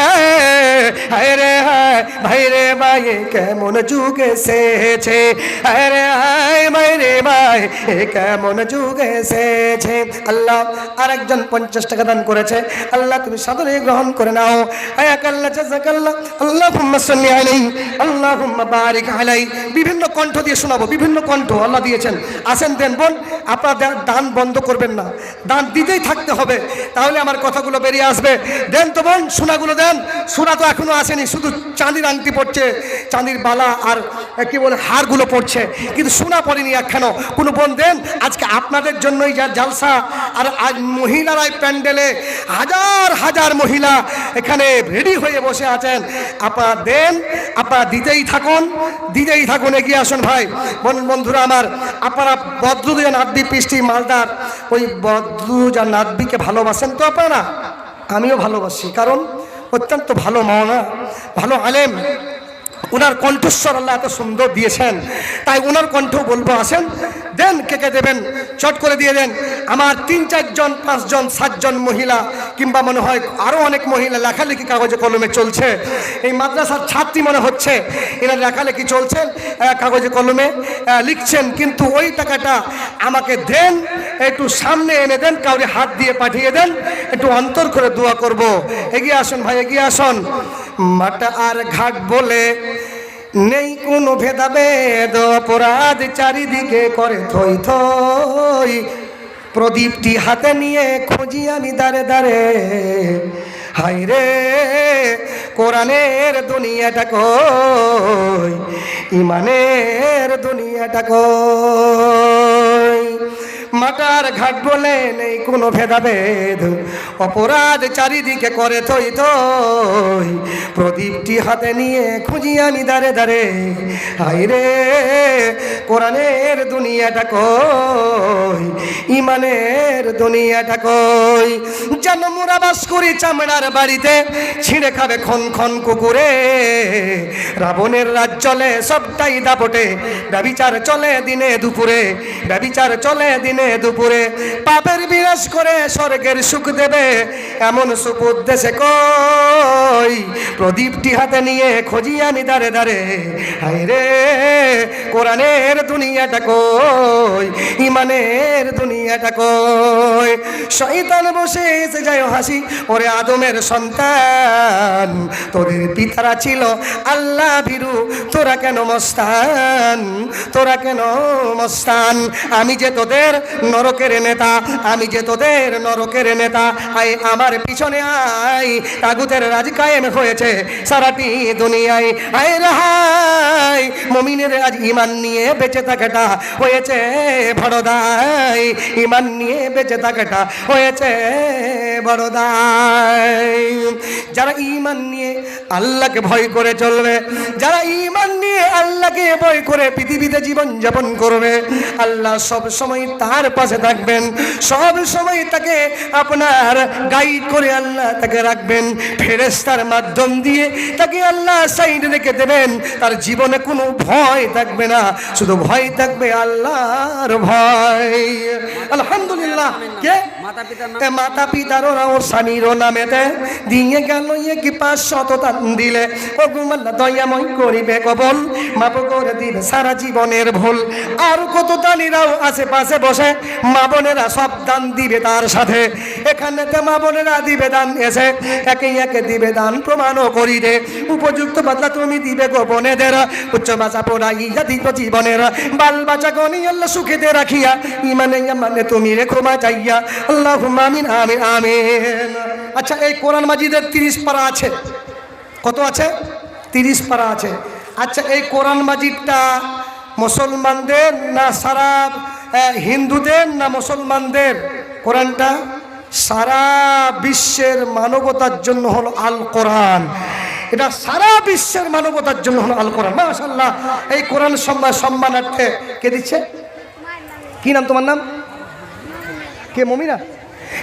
হায় রে হায় ভাই রে ভাই কেমন যুগ এসেছে হায় রে হায় ভাই রে ভাই এ কেমন যুগ এসেছে। আল্লাহ আরেকজন 50 টাকা দান করেছে, আল্লাহ তুমি সাদরে গ্রহণ করে নাও। আয়াকাল্লাহ জাযাকাল্লাহ আল্লাহুম্মা সাল্লি আলাইহি আল্লাহুম্মা বারিক আলাইহি। বিভিন্ন কণ্ঠ দিয়ে শোনাবো, বিভিন্ন কণ্ঠ আল্লাহ দিয়েছেন। আসেন দেন বোন, আপনারা দান বন্ধ করবেন না, দান দিতেই থাকতে হবে, তাহলে আমার কথাগুলো বেরিয়ে আসবে। দেন তো বোন, সোনাগুলো দেন। সোনা তো এখনো আসেনি, শুধু চাঁদির আংটি পড়ছে, চাঁদির বালা আর কি বলে হারগুলো পড়ছে, কিন্তু সোনা পড়েনি একখানো। কোনো বোন দেন, আজকে আপনাদের জন্যই যা জালসা। আর আজ মহিলারাই প্যান্ডেলে হাজার হাজার মহিলা এখানে রেডি হয়ে বসে আছেন। আপনারা দেন, আপনারা দিতেই থাকুন, দিতেই থাকুন। এগিয়ে আসুন ভাই বন্ধুরা আমার। আপনারা বদরুজা নাদবি পৃষ্টি মালদার ওই বদরুজা নাদবিকে ভালোবাসেন তো আপনারা? আমিও ভালোবাসি, কারণ অত্যন্ত ভালো মাওলানা, ভালো আলেম। ওনার কণ্ঠস্বর আল্লাহ এত সুন্দর দিয়েছেন, তাই ওনার কণ্ঠ বলবো। আসেন দেন, কে কে দেবেন চট করে দিয়ে দেন। আমার 3, 4 জন 5 জন 7 জন মহিলা, কিংবা মনে হয় আরও অনেক মহিলা লেখালেখি কাগজে কলমে চলছে। এই মাদ্রাসার ছাত্রী মনে হচ্ছে, এরা লেখালেখি চলছেন, কাগজে কলমে লিখছেন। কিন্তু ওই টাকাটা আমাকে দেন, একটু সামনে এনে দেন, কাউরে হাত দিয়ে পাঠিয়ে দেন, একটু অন্তর করে দোয়া করব। এগিয়ে আসুন ভাই, এগিয়ে আসুন। মাটা আর ঘাট বলে নেই কোনো ভেদাভেদ, অপরাধ চারিদিকে করে থই থই। প্রদীপটি হাতে নিয়ে খুঁজি আমি দাঁড়ে দাঁড়ে, হাই রে কোরআনের দুনিয়াটা কই, ইমানের দুনিয়াটা কই। মাটার ঘাট বলে নেই কোনো ভেদাভেদ, অপরাধ চারিদিকে করে থই থই। প্রদীপটি হাতে নিয়ে খুঁজি আমি দাঁড়ে দাঁড়ে, হাই রে কোরআনের দুনিয়াটা কই, ইমানের দুনিয়াটা কই। জন্মরা বাস করি চামড়ার বাড়িতে, ছিঁড়ে খাবে খন খন কুকুরে। রাবণের রাজ চলে সবটাই দাপটে, ব্যভিচার চলে দিনে দুপুরে, ব্যভিচার চলে দিনে দুপুরে। পাপের বিনাশ করে স্বর্গের সুখ দেবে, এমন সুপুদ্দেশে কই। প্রদীপটি হাতে নিয়ে খুঁজি আমি দাঁড়ে দাঁড়ে, হায় রে কোরআনের দুনিয়াটা কই, ইমানের দুনিয়াটা কই। শয়তান বসে এসে যায় হাসি, ওরে আদমের সন্তান, তোদের পিতারা ছিল আল্লাহ ভীরু, তোরা কেন মস্তান, তোরা কেন মস্তান। আমি যে তোদের নরকের নেতা, আমি যে তোদের নরকের নেতা। আয় আমার পিছনে আয়, তাগুতের রাজ কায়েম হয়েছে সারাটি দুনিয়ায়। আয় রাহাই মুমিনের আজ ইমান নিয়ে বেঁচে থাকাটা হয়েছে বড় দায়, ইমান নিয়ে বেঁচে থাকাটা হয়েছে বড় দায়। যারা ইমান নিয়ে আল্লাহকে ভয় করে চলবে, যারা ইমান নিয়ে আল্লাহকে ভয় করে পৃথিবীতে জীবন যাপন করবে, আল্লাহ সব সময় তার পাশে থাকবেন, সব সময় তাকে আপনার গাইড করে আল্লাহ তাকে রাখবেন। ফেরেশতার মাধ্যম দিয়ে তাকে আল্লাহ সাইডে রেখে দেবেন। তার জীবনে কোনো ভয় থাকবে না, শুধু ভয় থাকবে আল্লাহর ভয়। আলহামদুলিল্লাহ। কে মাতা পিতার ও স্বামীর নামেতে দিয়ে গেল কি 500 দান দিলে, ও গুমাল্লা দয়াময় করিবে কবল। মাপ করে দিবে সারা জীবনের ভুল। আর কত দানিরাও আশেপাশে বসে, মা বোনেরা সব দান দিবে তার সাথে। এখানেতে মা বোনেরা দিবে দান এসে একে একে দিবে দান প্রমাণও করি দে। উপযুক্ত বদলা তুমি দিবে গোপনেদের, উচ্চ ভাষা পড়াইয়া দিব জীবনের। বাল বাচ্চা গনি আল্লাহ সুখেতে রাখিয়া, ইমানে মানে তুমি রেখো বাঁচাইয়া। আল্লাহুম্মা আমিন আমিন আমিন। আচ্ছা, এই কোরআন মাজিদের 30 পারা আছে। কত আছে? 30 পারা আছে। আচ্ছা, এই কোরআন মাজিদটা মুসলমানদের না সারা হিন্দুদের না মুসলমানদের? কোরআনটা সারা বিশ্বের মানবতার জন্য হলো আল কোরআন। এটা সারা বিশ্বের মানবতার জন্য হলো আল কোরআন। মাশাআল্লাহ। এই কোরআন সম্মানার্থে কে দিচ্ছে? কি নাম তোমার? নাম কে? মমিনা।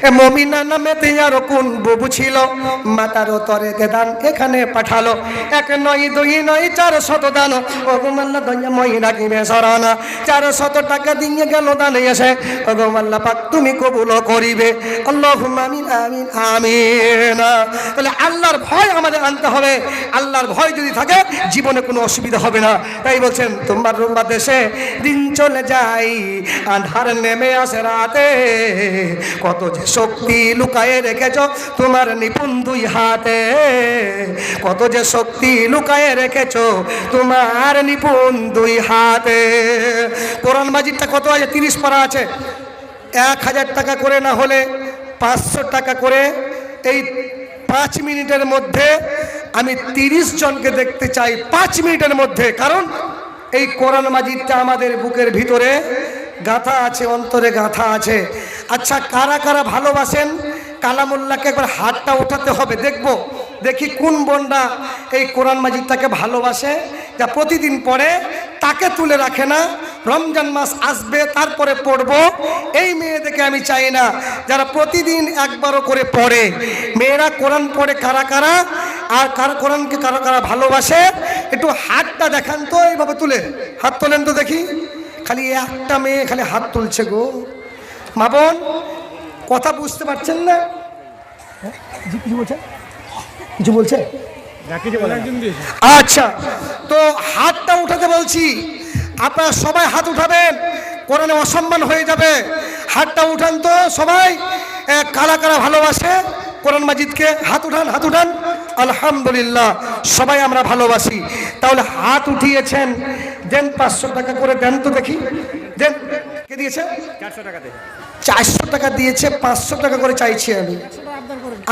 এ মমিনা নামে তেয়ার কোন বুবু ছিল, মাতার তরে দান এখানে পাঠালো। 1 নয় 2 নয় 400 দান, ও গোমাল্লা দয়া মই রাখিবে সরানা। 400 টাকা দিয়ে গেল দান এসে, ও গোমাল্লা পাক তুমি কবুল করিবে। আল্লাহুম্মা আমিন আমিন আমিন। তাহলে আল্লাহর ভয় আমাদের আনতে হবে। আল্লাহর ভয় যদি থাকে জীবনে কোনো অসুবিধা হবে না। তাই বলছেন তোমার রুম্বা দেশে দিন চলে যায়, আঁধার নেমে আসে রাতে। কত শক্তি লুকায়ে রেখেছ তোমার নিপুণ 2 হাতে, কত যে শক্তি লুকায়ে রেখেছ তোমার নিপুণ 2 হাতে। কোরআন মাজিদটা কত আছে? 30 পারা আছে। 1000 টাকা করে না হলে 500 টাকা করে। এই 5 মিনিটের মধ্যে আমি 30 জনকে দেখতে চাই, 5 মিনিটের মধ্যে। কারণ এই কোরআন মাজিদটা আমাদের বুকের ভিতরে গাথা আছে, অন্তরে গাথা আছে। আচ্ছা, কারা কারা ভালোবাসেন কালামুল্লাহকে? একবার হাতটা ওঠাতে হবে। দেখি কোন বোনরা এই কোরআন মাজিদটাকে ভালোবাসে, যা প্রতিদিন পড়ে, তাকে তুলে রাখে না। রমজান মাস আসবে তারপরে পড়বো, এই মেয়েদেরকে আমি চাই না। যারা প্রতিদিন একবারও করে পড়ে, মেয়েরা কোরআন পড়ে কারা কারা, আর কোরআনকে কারা কারা ভালোবাসে, একটু হাতটা দেখান তো। এইভাবে তুলে হাত তোলেন তো দেখি। খালি একটা মেয়ে খালি হাত তুলছে গো। মা বোন, কথা বুঝতে পারছেন না? কিছু বলছে? কিছু বলছে? আচ্ছা, তো হাতটা উঠাতে বলছি। আপনারা সবাই হাত উঠাবেন, কোরআনে অসম্মান হয়ে যাবে। হাতটা উঠান তো সবাই। কারা কারা ভালোবাসে কোরআন মাজিদকে? হাত উঠান, হাত উঠান। আলহামদুলিল্লাহ, সবাই আমরা ভালোবাসি। তাহলে হাত উঠিয়েছেন, দেন 500 টাকা করে দেন তো দেখি। দেন। কে দিয়েছে? 400 টাকা। 400 টাকা দিয়েছে, 500 টাকা করে চাইছি আমি।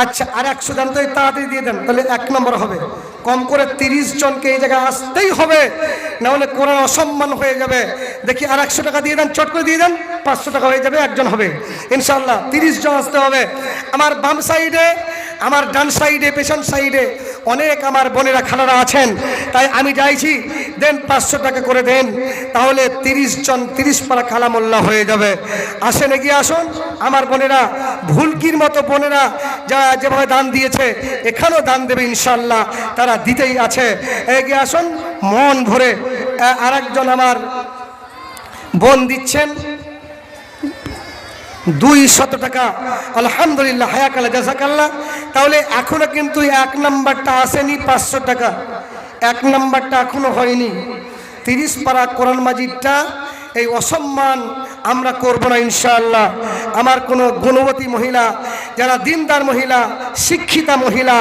আচ্ছা, আর 100 দেন তো, তাড়াতাড়ি দিয়ে দেন, তাহলে 1 নম্বর হবে। কম করে 30 জনকে এই জায়গায় আসতেই হবে, না হলে কোরআন অসম্মান হয়ে যাবে। দেখি আর 100 টাকা দিয়ে দেন, চট করে দিয়ে দেন। 500 টাকা হয়ে যাবে, 1 জন হবে ইনশাআল্লাহ। 30 জন আসতে হবে। আমার বাম সাইডে, আমার ডান সাইডে, পেছন সাইডে অনেক আমার বোনেরা খালারা আছেন। তাই আমি চাইছি দেন 500 টাকা করে দেন, তাহলে 30 জন 30 পারা কালামুল্লাহ হয়ে যাবে। আসেন, এগিয়ে আসুন আমার বোনেরা। ভুলকির মতো বোনেরা যা যেভাবে দান দিয়েছে, এখানেও দান দেবে ইনশাআল্লাহ। তারা দিতেই আছে। এগিয়ে আসুন মন ভরে। আরেকজন আমার বোন দিচ্ছেন 200 টাকা। আলহামদুলিল্লাহ, হায়াকাল্লাহ, জাযাকাল্লাহ। তাহলে এখনো কিন্তু 1 নাম্বারটা আসেনি, 500 টাকা। 1 নাম্বারটা এখনো হয়নি। 30 পারা কোরআন মাজিদটা এই অসম্মান আমরা করব না ইনশাআল্লাহ। আমার কোনো গুণবতী মহিলা, যারা দিনদার মহিলা, শিক্ষিতা মহিলা,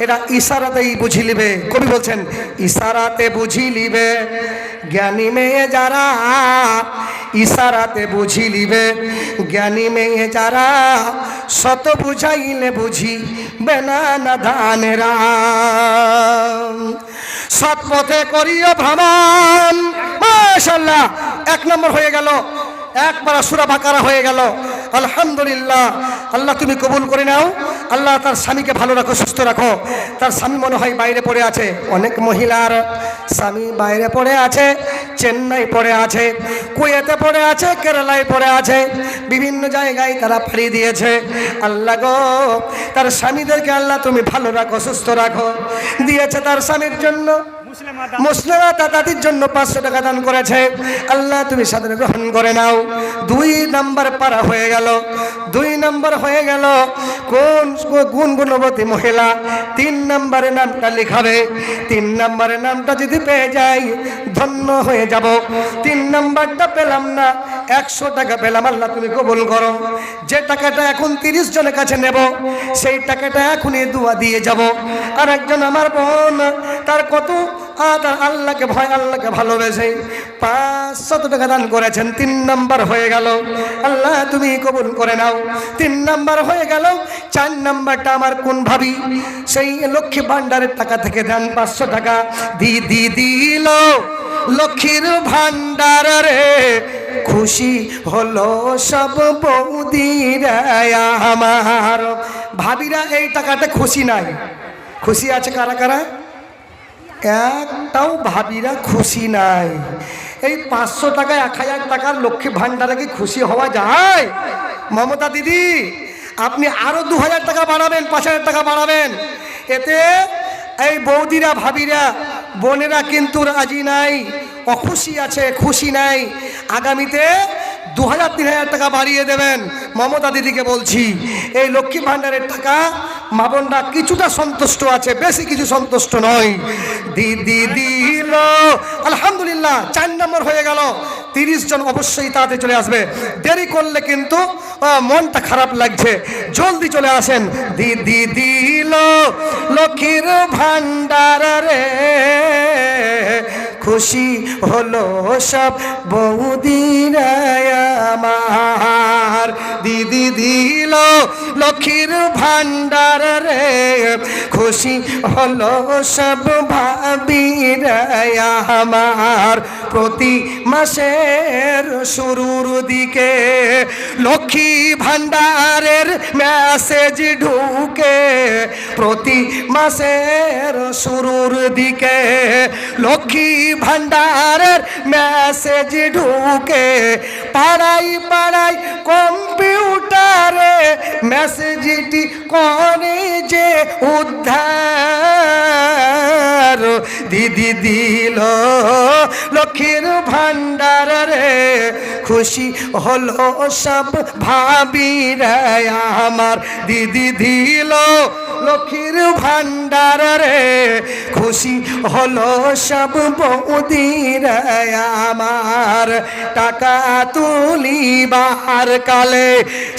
এরা ইশারাতেই বুঝি লিবে। কবি বলছেন, ইশারাতে বুঝি লিবে জ্ঞানী মেয়ে যারা, ইশারাতে বুঝি লিবে জ্ঞানী মেয়ে যারা, শত বুঝাইলে বুঝি বেনা না ধানেরা। সৎ পথে করিও ভ্রমণ। মাশাআল্লাহ, 1 নম্বর হয়ে গেল। 1 পারা সূরা বাকারা হয়ে গেল। আলহামদুলিল্লাহ। আল্লাহ তুমি কবুল করে নাও। আল্লাহ তার স্বামীকে ভালো রাখো, সুস্থ রাখো। তার স্বামী মনে হয় বাইরে পড়ে আছে। অনেক মহিলার স্বামী বাইরে পড়ে আছে, চেন্নাই পড়ে আছে, কুয়েতে পড়ে আছে, কেরালায় পড়ে আছে, বিভিন্ন জায়গায় তারা পাড়ি দিয়েছে। আল্লাহ গো, তার স্বামীদেরকে আল্লাহ তুমি ভালো রাখো, সুস্থ রাখো। দিয়েছে তার স্বামীর জন্য মুসলিমা দাদির জন্য 500 টাকা দান করেছে। আল্লাহ তুমি সাদরে গ্রহণ করে নাও। 2 নাম্বার পারা হয়ে গেল। 2 নাম্বার হয়ে গেল কোন গুণগুণবতী মহিলা 3 নাম্বারে নামটা লিখাবে। 3 নাম্বারের নামটা যদি পেয়ে যাই ধন্য হয়ে যাব। 3 নাম্বারটা পেলাম না, 100 টাকা পেলাম। আল্লাহ তুমি কবুল করো। যে টাকাটা এখন 30 জনের কাছে নেব সেই টাকাটা এখনই দোয়া দিয়ে যাব। আর একজন আমার বোন তার কত তার আল্লাহকে ভয়, আল্লাহকে ভালোবেসে 500 টাকা দান করেছেন। 3 নাম্বার হয়ে গেল। আল্লাহ তুমি কবুল করে নাও। 3 নাম্বার হয়ে গেল। 4 নাম্বারটা আমার কোন ভাবি সেই লক্ষ্মী ভান্ডারের টাকা থেকে দেন 500 টাকা দিল লক্ষ্মীর ভান্ডার রে। খুশি হলো সব বৌদিরা আমার। ভাবিরা এই টাকাতে খুশি নাই। খুশি আছে কারা কারা? একটাও ভাবিরা খুশি নাই। এই 500 টাকা 1000 টাকার লক্ষ্মী ভান্ডারে কি খুশি হওয়া যায়? মমতা দিদি আপনি আরো 2000 টাকা বাড়াবেন, 5000 টাকা বাড়াবেন। এতে এই বৌদিরা ভাবিরা বোনেরা কিন্তু রাজি নাই, অখুশি আছে, খুশি নাই। আগামীতে 2000-3000 টাকা বাড়িয়ে দেবেন। মমতা দিদিকে বলছি এই লক্ষ্মী ভান্ডারের টাকা মা বোনরা কিছুটা সন্তুষ্ট আছে, বেশি কিছু সন্তুষ্ট নয়। দিদি দিল আলহামদুলিল্লাহ। 4 নম্বর হয়ে গেল। 30 জন অবশ্যই তাড়াতাড়ি চলে আসবে। দেরি করলে কিন্তু মনটা খারাপ লাগছে। জলদি চলে আসেন। দিদি দিল লক্ষ্মীর ভান্ডার রে। খুশি হলো সব বৌদিরা আমার। দিদি দিল লক্ষ্মীর ভান্ডার রে। খুশি হলো সব ভাবিরা আমার। প্রতি মাসের শুরুর দিকে লক্ষ্মী ভান্ডারের মেসেজ ঢুকে। প্রতি মাসের শুরুর দিকে লক্ষ্মী ভান্ডারের মেসেজ ঢুকে। পাড়াই পাড়াই কম্পিউটারে মেসেজটি করে যে উদ্ধার। দিদি দিল লক্ষ্মীর ভান্ডার রে। খুশি হলো সব ভাবিরা আমার। দিদি দিল লক্ষ্মীর ভান্ডার রে। খুশি হলো সব বৌদিরা আমার। টাকা তুলিবার কালে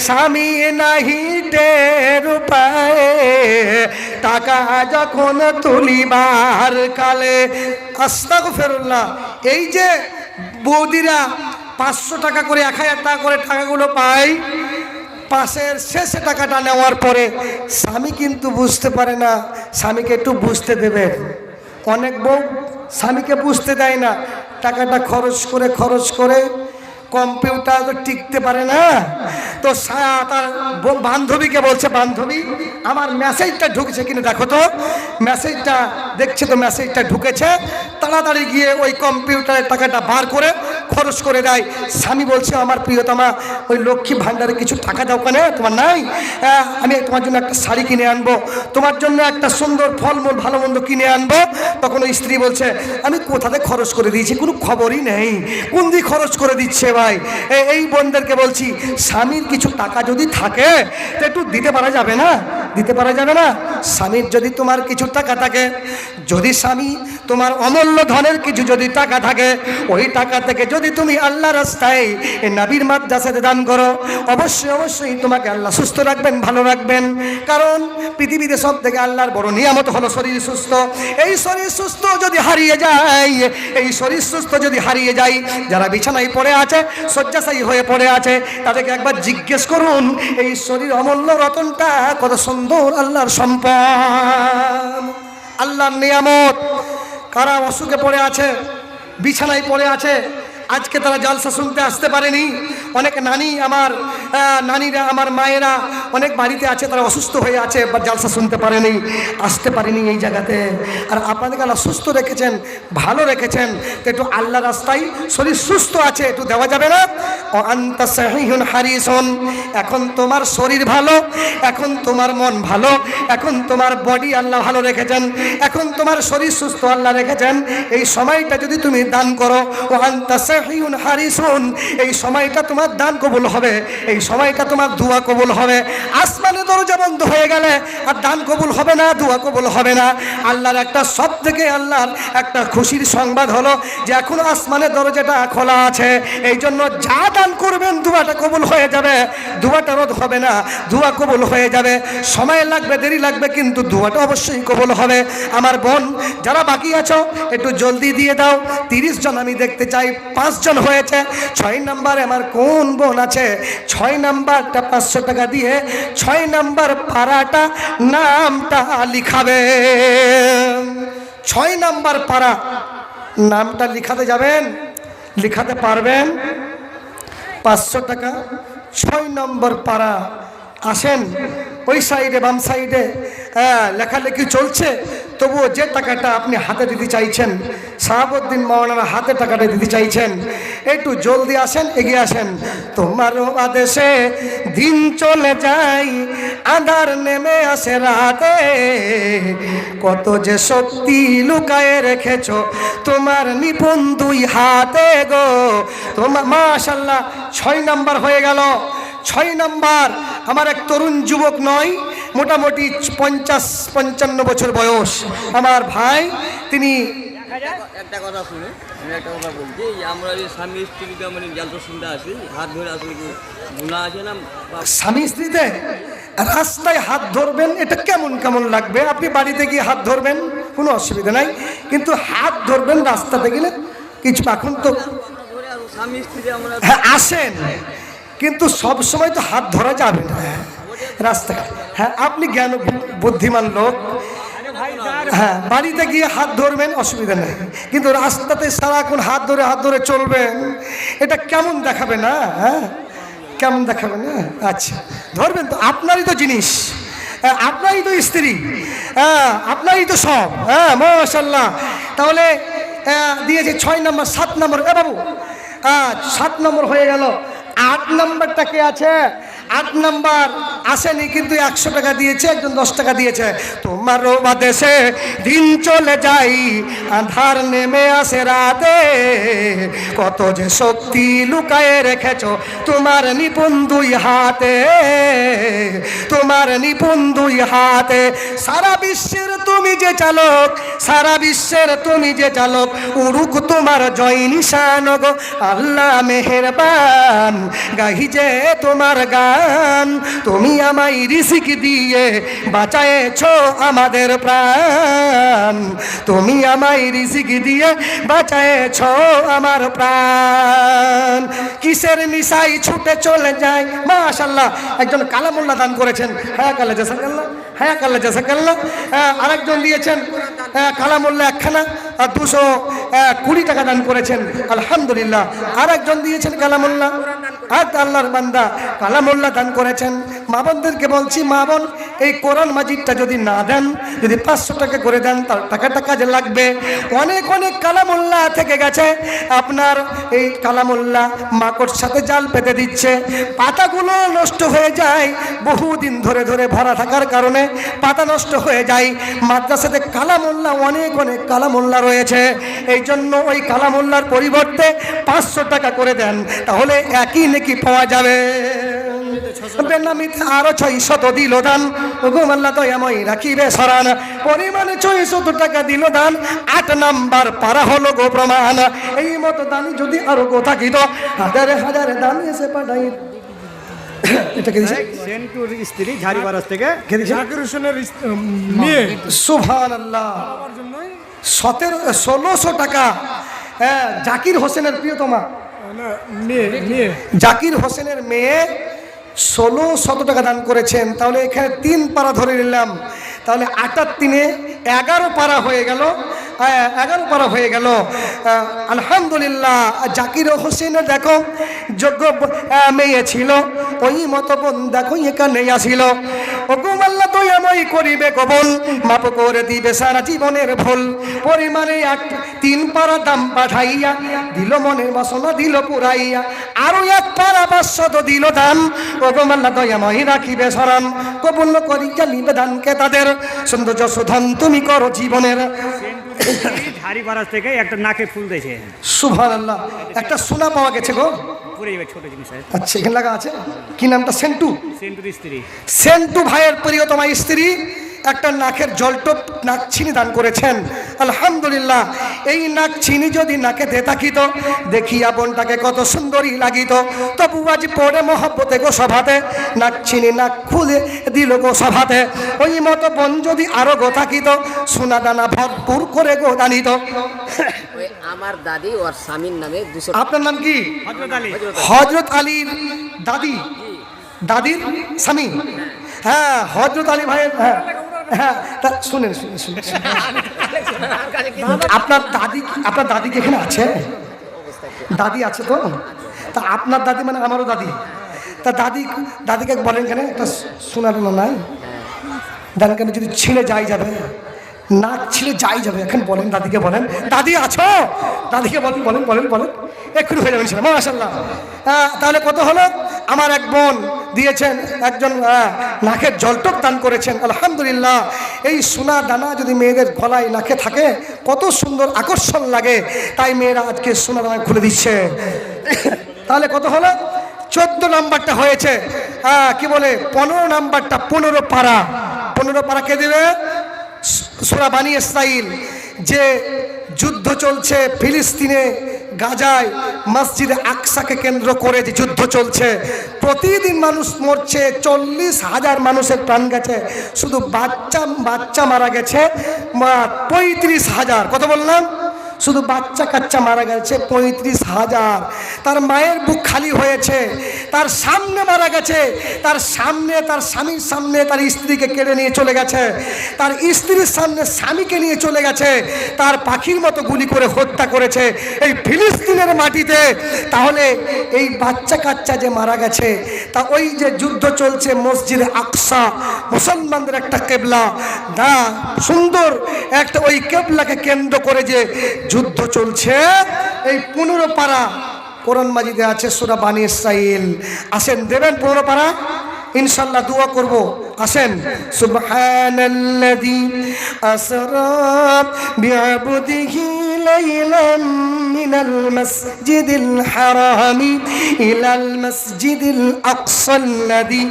স্বামী নাহি টের পায়ে। টাকা যখন তুলিবার কালে আস্তাগফিরুল্লাহ। এই যে বৌদিরা 500 টাকা করে 1000 টাকা করে টাকাগুলো পায়, পাশের শেষে টাকাটা নেওয়ার পরে স্বামী কিন্তু বুঝতে পারে না। স্বামীকে একটু বুঝতে দেবে। অনেক বউ স্বামীকে বুঝতে দেয় না। টাকাটা খরচ করে কম্পিউটার তো টিকতে পারে না। তো তার বান্ধবীকে বলছে, বান্ধবী আমার মেসেজটা ঢুকেছে কিনা দেখো তো। মেসেজটা দেখছে তো মেসেজটা ঢুকেছে। তাড়াতাড়ি গিয়ে ওই কম্পিউটারের টাকাটা বার করে খরচ করে দেয়। স্বামী বলছে আমার প্রিয়তমা ওই লক্ষ্মী ভান্ডারে কিছু টাকা দাও কেন? তোমার নাই? আমি তোমার জন্য একটা শাড়ি কিনে আনবো, তোমার জন্য একটা সুন্দর ফলমূল ভালো মন্দ কিনে আনবো। তখন ওই স্ত্রী বলছে আমি কোথাতে খরচ করে দিয়েছি কোনো খবরই নেই। কোন দিয়ে খরচ করে দিচ্ছে ভাই? এই বোনদেরকে বলছি স্বামীর কিছু টাকা যদি থাকে তো একটু দিতে পারা যাবে না? দিতে পারা যাবে না? স্বামীর যদি তোমার কিছু টাকা থাকে, যদি স্বামী তোমার অমূল্য ধনের কিছু যদি টাকা থাকে, ওই টাকা থেকে যদি তুমি আল্লাহ রাস্তায় নবীর মাদ্রাসাতে দান করো, অবশ্যই তোমাকে আল্লাহ সুস্থ রাখবেন, ভালো রাখবেন। কারণ পৃথিবীতে সব থেকে আল্লাহর বড় নিয়ামত হলো শরীর সুস্থ। এই শরীর সুস্থ যদি হারিয়ে যায়, এই শরীর সুস্থ যদি হারিয়ে যায়, যারা বিছানায় পড়ে আছে, শয্যাশায়ী হয়ে পড়ে আছে, তাদেরকে একবার জিজ্ঞেস করুন এই শরীর অমূল্য রতনটা কত সুন্দর আল্লাহর সম্পদ, আল্লাহর নিয়ামত। কারা অসুখে পড়ে আছে, বিছানায় পড়ে আছে, আজকে তারা জলসা শুনতে আসতে পারেনি। অনেক নানীরা আমার মায়েরা অনেক বাড়িতে আছে, তারা অসুস্থ হয়ে আছে বা জলসা শুনতে পারেনি, আসতে পারেনি এই জায়গাতে। আর আপনাদেরকে আল্লাহ সুস্থ রেখেছেন, ভালো রেখেছেন, তো একটু আল্লাহ রাস্তায় শরীর সুস্থ আছে, একটু দেওয়া যাবে না? ও আনতা সাহিহুন হারিসুন, এখন তোমার শরীর ভালো, এখন তোমার মন ভালো, এখন তোমার বডি আল্লাহ ভালো রেখেছেন, এখন তোমার শরীর সুস্থ আল্লাহ রেখেছেন। এই সময়টা যদি তুমি দান করো, ও আনতা সাহিহুন হারিসুন, এই সময়টা তোমার দান কবুল হবে, এই সময়টা তোমার দোয়া কবুল হবে। আসমানে দরজা বন্ধ হয়ে গেলে আর দান কবুল হবে না, দোয়া কবুল হবে না। আল্লাহর একটা সব থেকে আল্লাহর একটা খুশির সংবাদ হলো যে এখনো আসমানের দরজাটা খোলা আছে। এই জন্য যা দান করবেন দোয়াটা কবুল হয়ে যাবে, দোয়াটা রদ হবে না, দোয়া কবুল হয়ে যাবে। সময় লাগবে, দেরি লাগবে, কিন্তু দোয়াটা অবশ্যই কবুল হবে। আমার বোন যারা বাকি আছো একটু জলদি দিয়ে দাও। 30 জন আমি দেখতে চাই, 5 জন হয়েছে। 6 নম্বরে আমার কোন বোন আছে? 6 নাম্বারটা 500 টাকা দিয়ে 6 নাম্বার পাড়াটা নামটা লিখাবে। 6 নাম্বার পাড়া নামটা লিখাতে যাবেন, লিখাতে পারবেন? 500 টাকা, 6 নম্বর পাড়া। আসেন ওই সাইডে, বাম সাইডে লেখালেখি চলছে, তবুও যে টাকাটা আপনি হাতে দিতে চাইছেন, শাহাবুদ্দিন মাওলানা হাতে টাকাটা দিতে চাইছেন, একটু জলদি আসেন, এগিয়ে আসেন। তোমারও আদেশে দিন চলে যায়, আঁধার নেমে আসে রাতে, কত যে শক্তি লুকায়ে রেখেছ তোমার নিপুণ 2 হাতে গো। তোমার মাশাআল্লাহ 6 নাম্বার হয়ে গেল। 6 নাম্বার আমার এক তরুণ যুবক নয়, মোটামুটি 50-55 বছর বয়স আমার ভাই। তিনি একটা কথা শুনে আমি একটা কথা বলছি, আমরা যে স্বামী স্ত্রীতে মানে জালসা শুনতে আসি, হাত ধরে আসলে কি গুনাহ আছে না? স্বামী স্ত্রীতে রাস্তায় হাত ধরবেন, এটা কেমন কেমন লাগবে? আপনি বাড়িতে গিয়ে হাত ধরবেন, কোনো অসুবিধা নাই, কিন্তু হাত ধরবেন রাস্তাতে গেলে কিছু। এখন তো স্বামী স্ত্রী আমরা আসেন, কিন্তু সব সময় তো হাত ধরা যাবে না রাস্তায়। হ্যাঁ, আপনি জ্ঞান বুদ্ধিমান লোক, হ্যাঁ বাড়িতে গিয়ে হাত ধরবেন, অসুবিধা নেই, কিন্তু রাস্তাতে সারাক্ষণ হাত ধরে চলবেন, এটা কেমন দেখাবে না? হ্যাঁ, কেমন দেখাবে না? আচ্ছা, ধরবেন তো, আপনারই তো জিনিস, আপনারই তো স্ত্রী, হ্যাঁ আপনারই তো সব। হ্যাঁ মাশাআল্লাহ। তাহলে দিয়েছে 6 নম্বর, 7 নম্বর। বাবু 7 নম্বর হয়ে গেল। 8 নম্বরটা কে আছে? 8 নম্বর আসেনি, কিন্তু 100 টাকা দিয়েছে, একজন 10 টাকা দিয়েছে। তোমারও আদেশে দিন চলে যাই, আঁধার নেমে আসে রাতে, কত যে শক্তি লুকায়ে রেখেছ তোমার নিপুণ 2 হাতে, তোমার নিপুণ 2 হাতে। সারা বিশ্বের তুমি যে চালক, সারা বিশ্বের তুমি যে চালক, উরুক তোমার জয় নিশান গো আল্লাহ মেহেরবান, গাহি যে তোমার গান, তুমি আমায় রিজিক দিয়ে বাঁচায়েছো আমাদের প্রাণ, তুমি আমায় রিজিক দিয়ে বাঁচায়েছো আমার প্রাণ। কিসের নিশাই ছুটে চলে যায়। মাশাআল্লাহ, একজন কালামুল্লাহ দান করেছেন, হ্যাঁ কালা জাযাকাল্লাহ, হ্যাঁ কালা জাযাকাল্লাহ। আরেকজন দিয়েছেন কালামুল্লাহ একখানা, 220 টাকা দান করেছেন, আলহামদুলিল্লাহ। আরেকজন দিয়েছেন কালামুল্লাহ, আর আল্লাহর বান্দা কালামুল্লাহ দান করেছেন। মা বোনদেরকে বলছি, মা বোন এই কোরআন মাজিদটা যদি না দেন, যদি 500 টাকা করে দেন, তার টাকাটা কাজে লাগবে। অনেক অনেক কালামুল্লাহ থেকে গেছে, আপনার এই কালামুল্লাহ মাকড় সাথে জাল পেতে দিচ্ছে, পাতাগুলো নষ্ট হয়ে যায়, বহুদিন ধরে ধরে ভরা থাকার কারণে পাতা নষ্ট হয়ে যায়। মাদ্রাসাতে কালামুল্লাহ অনেক অনেক কালামুল্লাহ রয়েছে, এই জন্য ওই কালামুল্লাহর পরিবর্তে 500 টাকা করে দেন, তাহলে একই নেকি পাওয়া যাবে। বেনামিতে আরো 600 দিল দান, হুকুম আল্লাহ দয়াময় রাখিবে সরান, পরিমাণে 600 টাকা দিল দান। 8 নাম্বার পারা হলো গো প্রমাণ, এই মতো দান যদি আরো গো থাকিত, হাজারে হাজারে দান এসে পাঠাই। এটা কি দিছে? সেন্টুর স্ত্রী ঝাড়িবাড়াস থেকে জাকির হোসেনের মেয়ে। সুবহানাল্লাহ। 1600 টাকা জাকির হোসেনের প্রিয়তমা মেয়ে জাকির হোসেনের মেয়ে 1600 টাকা দান করেছেন। তাহলে এখানে 3 পারা ধরে নিলাম, তাহলে 8 আর 3 11 পারা হয়ে গেল। 11 পারা হয়ে গেল। আলহামদুলিল্লাহ, জাকির হোসেন দেখো যোগ্য মেয়ে ছিল, ওই মতো বোন দেখো এখানে আসিল। ওগো আল্লাহ দয়াময় করিবে কবল, মাপ করে দিবে সারা জীবনের ভুল। পরিমাণে 3 পারা দাম পাঠাইয়া দিল মনের বাসনা দিল পুরাইয়া, আরো 1 পারা 500 দিল দাম। ওগো আল্লাহ দয়াময় রাখিবে স্মরণ, কবুল করি জানিবে দানকে তাদের। সৌন্দর্য শোধন তুমি করো জীবনের। ঝাড়িবারাজ থেকে একটা নাকে ফুল দিয়েছে। সুবহানাল্লাহ, একটা সোনা পাওয়া গেছে গো। পুরো এবার ছোট জিনিস আছে। আচ্ছা, এখানে লাগা আছে কি নামটা? সেন্টু। সেন্টুর স্ত্রী। সেন্টু ভাইয়ের প্রিয়তমা স্ত্রী একটা নাকের জলটপ নাক চিনি দান করেছেন। আলহামদুলিল্লাহ, এই নাক চিনি যদি নাকে দে থাকিত, দেখিয়া বোনটাকে কত সুন্দরী লাগিত। তবু আজ পড়ে মহব্বতে গো সভাতে, নাক চিনি নাক খুলে দিল গো সভাতে। ওই মতো বোন যদি আরো গো থাকিত, সোনা দানা ভরপুর করে গো দানিত। ওই আমার দাদি ওর স্বামীর নামে 200 আপনার নাম কি? হযরত আলী। হযরত আলীর দাদি, দাদির স্বামী। হ্যাঁ, হযরত আলী ভাইয়ের। হ্যাঁ হ্যাঁ, তা শুনেন শুনেন শুনেন শুনেন। আপনার দাদি কি এখানে আছে? দাদি আছে তো? তা আপনার দাদি মানে আমারও দাদি। তা দাদিকে বলেন কেন একটা শোনার না নাই দেন কেন? যদি ছিঁড়ে যাই যাবে, নাক ছিঁড়ে যাই যাবে। এখন বলেন, দাদিকে বলেন, দাদি আছো? দাদিকে বলেন বলেন বলেন বলেন, এক্ষুনি হয়ে যাবেন সেটা। মাশাআল্লাহ। তাহলে কত হলো? আমার এক বোন দিয়েছেন, একজন নাকের জলটক দান করেছেন। আলহামদুলিল্লাহ, এই সোনা দানা যদি মেয়েদের গলায় নাকে থাকে কত সুন্দর আকর্ষণ লাগে। তাই মেয়েরা আজকে সোনা দানা খুলে দিচ্ছে। তাহলে কত হলো? 14 নাম্বারটা হয়েছে। কি বলে 15 নাম্বারটা 15 পারা। 15 পারা কে দেবে? সূরা বানী ইসরাইল। যে যুদ্ধ চলছে ফিলিস্তিনে, গাজায়, মসজিদে আকসাকে কেন্দ্র করে যে যুদ্ধ চলছে, প্রতিদিন মানুষ মরছে। 40,000 মানুষের প্রাণ গেছে। শুধু বাচ্চা মারা গেছে 35,000। কত বললাম? শুধু বাচ্চা কাচ্চা মারা গেছে 35,000। তার মায়ের বুক খালি হয়েছে, তার সামনে মারা গেছে, তার সামনে তার স্বামীর সামনে তার স্ত্রীকে কেড়ে নিয়ে চলে গেছে, তার স্ত্রীর সামনে স্বামীকে নিয়ে চলে গেছে, তার পাখির মতো গুলি করে হত্যা করেছে এই ফিলিস্তিনের মাটিতে। তাহলে এই বাচ্চা কাচ্চা যে মারা গেছে, তা ওই যে যুদ্ধ চলছে মসজিদে আকসা, মুসলমানদের একটা কেবলা, না সুন্দর একটা ওই কেবলাকে কেন্দ্র করে যে যুদ্ধ চলছে, এই 15 পারা কোরআন মাজিদে আছে সূরা বানী ইসরাইল। আসেন দেবেন 15 পারা, ইনশাআল্লাহ দোয়া করব। আসেন। সুবহানাল্লাযী আসরা বিআবদিহি লাইলাম মিনাল মাসজিদিল হারামি ইলাল মাসজিদিল আকসাল্লাযী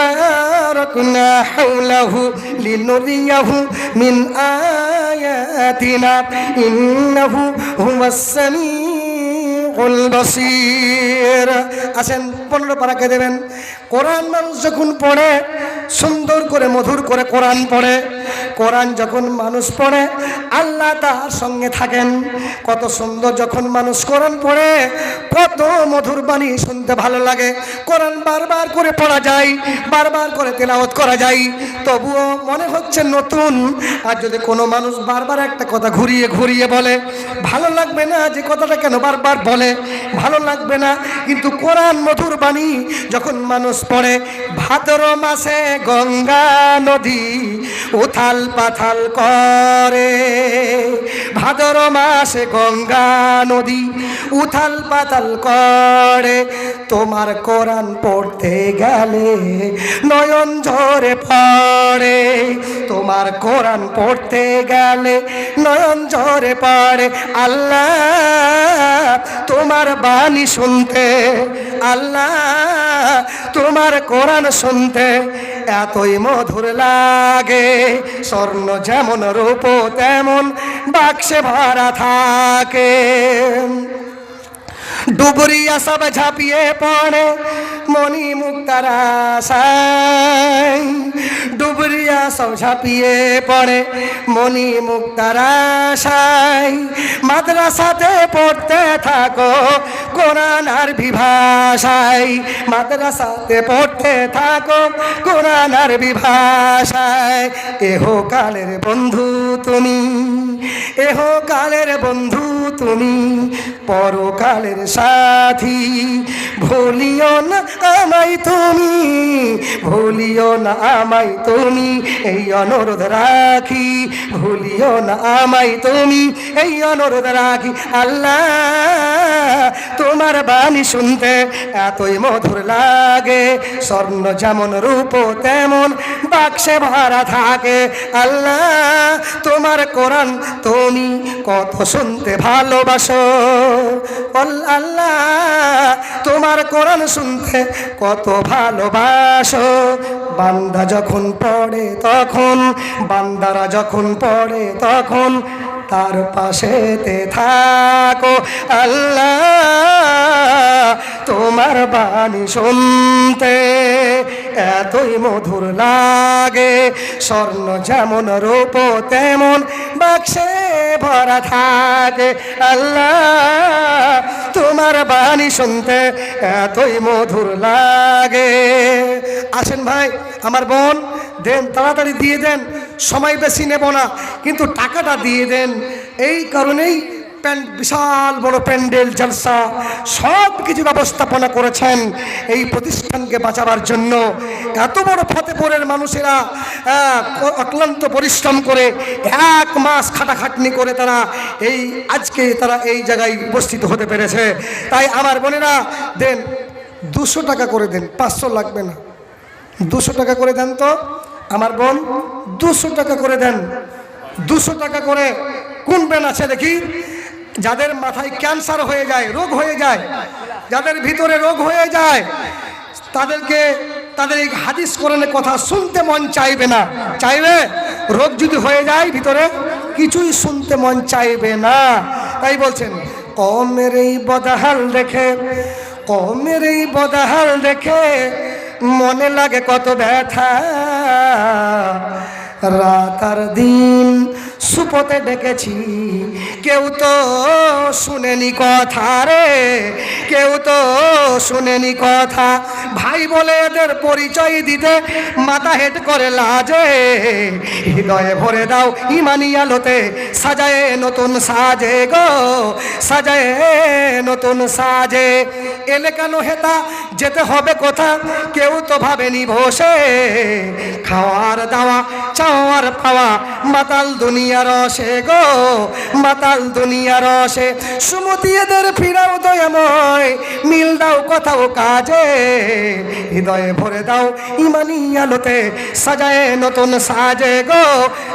বারাকনা হাওলাহু লিনুরিয়াহু মিন আয়াতিনা ইন্নাহু হুয়াস সামিউল বাসীর। আসেন 15 পারাকে দেবেন। কোরআন মানুষ যখন পড়ে, সুন্দর করে মধুর করে কোরআন পড়ে, কোরআন যখন মানুষ পড়ে আল্লাহ তার সঙ্গে থাকেন। কত সুন্দর যখন মানুষ কোরআন পড়ে, কত মধুর বাণী শুনতে ভালো লাগে। কোরআন বারবার করে পড়া যায়, বারবার করে তেলাওয়াত করা যায়, তবুও মনে হচ্ছে নতুন। আর যদি কোনো মানুষ বারবার একটা কথা ঘুরিয়ে ঘুরিয়ে বলে, ভালো লাগবে না যে কথাটা কেন বারবার বলে, ভালো লাগবে না। কিন্তু কোরআন মধুর বাণী যখন মানুষ পড়ে, ভাদ্র মাসে গঙ্গা নদী উথাল পাথাল করে, ভাদ্র মাসে গঙ্গা নদী উথাল পাতাল করে। তোমার কোরআন পড়তে গেলে নয়ন ঝরে পড়ে, তোমার কোরআন পড়তে গেলে নয়ন ঝরে পড়ে। আল্লাহ তোমার বাণী শুনতে, আল্লাহ তোমার কোরআন শুনতে এতই মধুর লাগে। স্বর্ণ যেমন রূপ তেমন বাক্সে ভরা থাকে। ডুবুরিয়া সব ঝাঁপিয়ে পড়ে মণি মুক্তার আশায়, ডুবরিয়া সব ঝাঁপিয়ে পড়ে মনি মুক্তার আশায়। মাদ্রাসাতে পড়তে থাকো কোরআন আরবি ভাষায়, মাদ্রাসাতে পড়তে থাকো কোরআন আরবি ভাষায়। এহকালের বন্ধু তুমি, এহকালের বন্ধু তুমি, পরকালের সাথী। ভুলিও না আমায় তুমি, ভুলিও না আমায় তুমি, এই অনুরোধ রাখি। ভুলিও না আমায় তুমি, এই অনুরোধ রাখি। আল্লাহ তোমার বাণী শুনতে এতই মধুর লাগে, স্বর্ণ যেমন রূপ তেমন বাক্সে ভরা থাকে। আল্লাহ তোমার কোরআন তুমি কত শুনতে ভালোবাসো। আল্লাহ তোমার কোরআন শুনতে কত ভালোবাসো। বান্দা যখন পড়ে তখন, বান্দারা যখন পড়ে তখন তার পাশেতে থাকো। আল্লাহ তোমার বাণী শুনতে এতই মধুর লাগে, স্বর্ণ যেমন রূপ তেমন বাক্সে ভরা থাকে। আল্লাহ তোমার বাণী শুনতে এতই মধুর লাগে। আসেন ভাই আমার বোন, দেন তাড়াতাড়ি দিয়ে দেন, সময় বেশি নেব না, কিন্তু টাকাটা দিয়ে দেন। এই কারণেই বিশাল বড় প্যান্ডেল জলসা সব কিছু ব্যবস্থাপনা করেছেন এই প্রতিষ্ঠানকে বাঁচাবার জন্য। এত বড় ফতেপুরের মানুষেরা অক্লান্ত পরিশ্রম করে 1 মাস খাটাখাটনি করে তারা আজকে তারা এই জায়গায় উপস্থিত হতে পেরেছে। তাই আমার বোনেরা দেন 200 টাকা করে দেন, 500 লাগবে না, 200 টাকা করে দেন তো আমার বোন, 200 টাকা করে দেন। 200 টাকা করে কোন বেন আছে দেখি? যাদের মাথায় ক্যান্সার হয়ে যায়, রোগ হয়ে যায়, যাদের ভিতরে রোগ হয়ে যায়, তাদেরকে তাদের এই হাদিস কোরআনের কথা শুনতে মন চাইবে না। চাইবে? রোগ যদি হয়ে যায় ভিতরে কিছুই শুনতে মন চাইবে না। তাই বলছেন কওমের এই বদহাল দেখে, কওমের এই বদহাল দেখে মনে লাগে কত ব্যথা। রাত আর দিন সুপথে ডেকেছি, কেউ তো শুনেনি কথা রে, কেউ তো শুনেনি কথা। ভাই বলে এদের পরিচয় দিতে মাথা হেট করে লাজে। হৃদয়ে ভরে দাও ইমানি আলোতে, সাজায়ে নতুন সাজে গো, সাজায়ে নতুন সাজে। এলে কেন হেতা যেতে হবে কোথা, কেউ তো ভাবেনি বসে। খাওয়ার দাওয়া চাওয়ার পাওয়া মাতাল দুনিয়ার রসে গো, মাতাল দুনিয়ার রসে। সুমতি এদের ফিরাও দয়াময়, মিল দাও কথাও কাজে। হৃদয়ে ভরে দাও ইমানি আলোতে, সাজায়ে নতুন সাজে গো,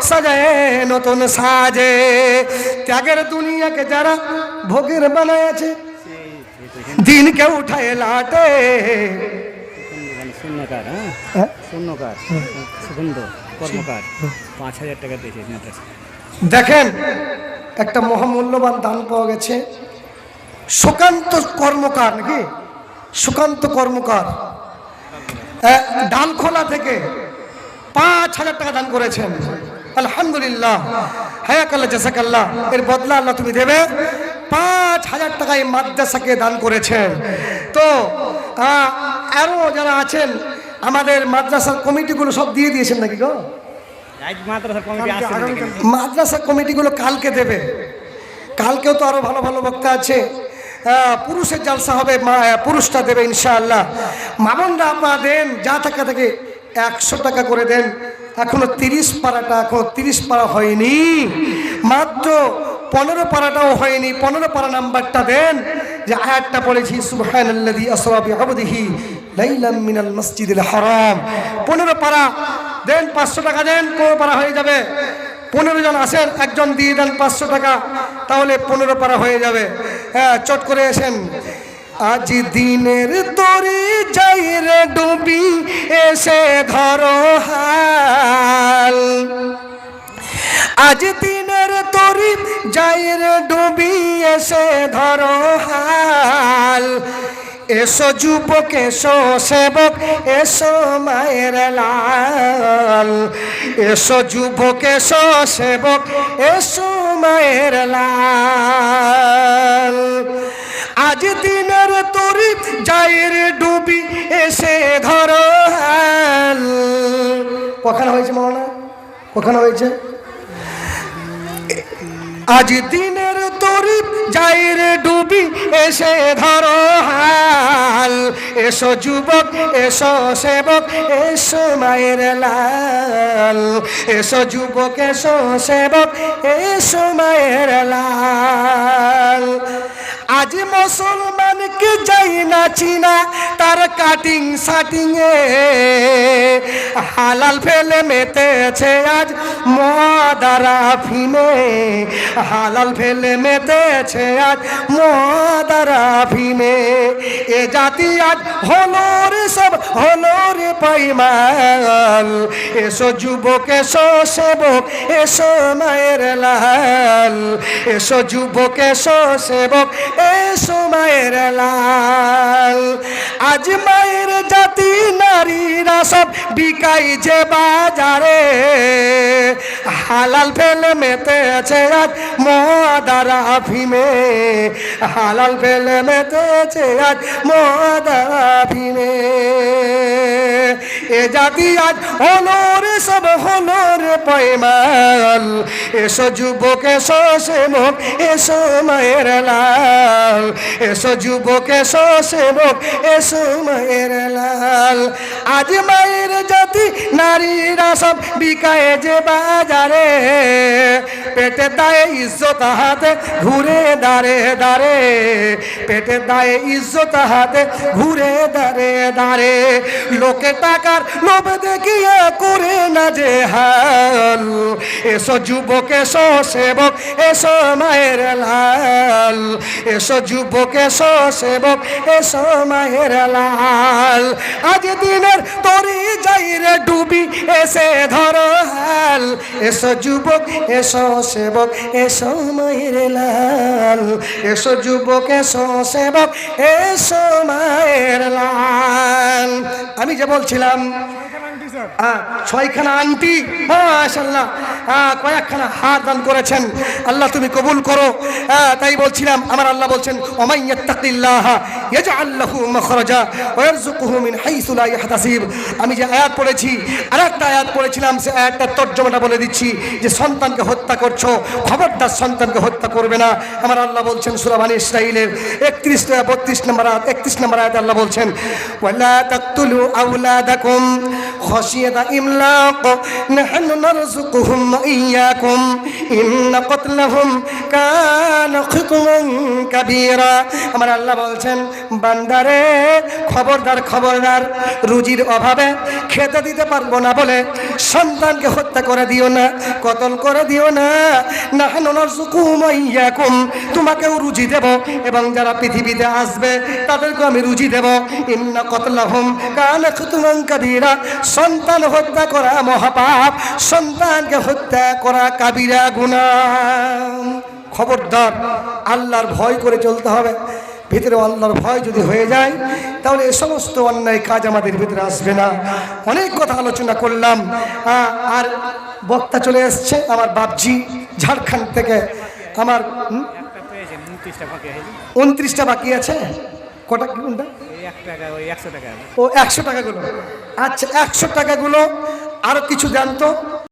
সাজায়ে নতুন সাজে। ত্যাগের দুনিয়াকে যারা ভোগের বানায় আছে, দিনকে উঠায় লাটে। শূন্যকার, শূন্যকার, সুগন্ধ কর্মকার 5000 টাকা দিয়েছে। দেখেন একটা মহামূল্যবান দান পাওয়া গেছে। সুকান্ত কর্মকার, নাকি সুকান্ত কর্মকার ডালখোলা থেকে 5000 টাকা দান করেছেন। আলহামদুলিল্লাহ, হায়াকাল্লাহ জাযাকাল্লাহ। এর বদলা আল্লাহ তুমি দেবে। 5000 টাকা এই মাদ্রাসাকে দান করেছেন। তো আরও যারা আছেন আমাদের মাদ্রাসার কমিটিগুলো সব দিয়ে দিয়েছেন নাকি গো? মাদ্রাসা কমিটিগুলো কালকে দেবে। কালকেও তো আরো ভালো ভালো বক্তা আছে। পুরুষের জালসা হবে, পুরুষটা দেবে ইনশাআল্লাহ। মামনরা আপনারা দেন, যা টাকা থেকে 100 টাকা করে দেন। এখনো 30 পারাটা, এখনো 30 পারা হয়নি, মাত্র 15 পারাটাও হয়নি। 15 পারা নাম্বারটা দেন, যে আয়াতটা পড়েছি সুবহানাল্লাযী আসরা বিআবদিহি লাইলাম মিনাল মসজিদিল হারাম। 15 পারা দেন, 500 টাকা দেন, 15 পারা হয়ে যাবে। 15 জন আসেন, একজন দিয়ে দেন 500 টাকা, তাহলে 15 পারা হয়ে যাবে। হ্যাঁ, চট করে আসেন। আজ দিনের তরি যাই রে ডুবি, এসে ধরো হাল। আজ দিনের তরি যাই রে ডুবি, এসে ধরো হাল। এসো যুবক এসো সেবক এসো মায়ের লাল, এসো যুবক এসো সেবক এসো মায়ের লাল। আজ দিনের তরি যাইর ডুবি এসে ধরো হাল। কখানা হয়েছে মাওনা, কখানা হয়েছে? আজ দিনের তরি যাইর ডুবি এসে ধরো হাল, এসো যুবক এসো সেবক এসো মায়ের লাল, এসো যুবক এসো সেবক এসো মায়ের লাল। আজ মুসলমানকে যাই না চিনা তার কাটিং শাটিং এ, হালাল ফেলে মেতেছে আজ মদারা ফিমে, হালাল ফেলে মেতেছে আজ মদারা ফিমে। এ জাতি আজ হলো রে সব হলো রে পাইমাল, এসো যুবক এসো সেবক এসো মায়ের লাল, এসো যুবক এসো সেবক এসো মায়ের লাল। আজ মায়ের জাতি নারীরা সব বিকাই যে বাজারে, হালাল ফেলে মেতেছে আজ মদারা ফিমে, হালাল ফেলে মেতেছে আজ মদারা ফিমে। এ জাতি আজ হলোর সব হলোর পয়মাল, এসো যুবক এসো সেবক এসো মায়ের লাল, এসো যুবক এসো সেবক এসো মায়ের লাল। আজ মায়ের জাতি নারীরা সব বিকায় যে বাজারে, পেটে দায়ে ইজ্জত হাতে ঘুরে দাঁড়ে দাঁড়ে, পেটে দায়ে ইজ্জত হাতে ঘুরে দাঁড়ে দাঁড়ে। লোকে টাকার লোভ দেখিয়ে করে না যে হাল, এসো যুবক এসো সেবক এসো মায়ের লাল, এসো যুবক এসো সেবক এসো মায়ের লাল। আজ দিনের তরি যাইরে ডুবি এসে ধরো হাল, এসো যুবক এসো সেবক এসো মায়ের লাল, এসো যুবক এসো সেবক এসো মায়ের লাল। আমি যে বলছিলাম ছয়খানা আংটি মাশাআল্লাহ, কয়েকখানা হার দান করেছেন, আল্লাহ তুমি কবুল করো। তাই বলছিলাম আমার আল্লাহ বলছেন ওমান ইয়াত্তাকিল্লাহ ইয়াজআল লাহু মাখরাজা ওয়া ইয়ারযুকুহু মিন হাইসু লা ইয়াহতাসিব। আমি যে আয়াত পড়েছি আরেকটা আয়াত পড়েছিলাম, সে আয়াতটার তর্জমাটা বলে দিচ্ছি যে সন্তানকে হত্যা করছো, খবরদার সন্তানকে হত্যা করবে না। আমার আল্লাহ বলছেন সূরা বনী ইসরাঈলের 31-32 নম্বর আয়াত, 31 নম্বর আয়াতে আল্লাহ বলছেন ওয়ালা তাকতুলু আওলাদাকুম খাশিয়াতা ইমলাক নাহনু নারযুকুহুম ওয়া ইয়্যাকুম ইন্না কতলাহুম কানা খিতমান কাবীরা। আমার আল্লাহ বলছেন বান্দারে খবরদার খবরদার, রুজির অভাবে খেতে দিতে পারবো না বলে সন্তানকে হত্যা করে দিও না, কতল করে দিও না। নাহনু নারযুকুহুম ওয়া ইয়্যাকুম, তোমাকেও রুজি দেব এবং যারা পৃথিবীতে আসবে তাদেরকেও আমি রুজি দেব। ইন্না কতলাহুম কানা খিতমান কাবীরা, সন্তান হত্যা করা মহাপাপ, সন্তানকে হত্যা করা কাবিরা গুনাহ। খবরদার আল্লাহর ভয় করে চলতে হবে। ভিতরে আল্লাহর ভয় যদি হয়ে যায় তাহলে এ সমস্ত অন্যায় কাজ আমাদের ভিতরে আসবে না। অনেক কথা আলোচনা করলাম, আর বক্তা চলে এসছে আমার বাপজি ঝাড়খণ্ড থেকে। আমার 29টা বাকি আছে। কটা কোনটা? ও 100 টাকাগুলো। আচ্ছা 100 টাকাগুলো আরো কিছু দেন তো।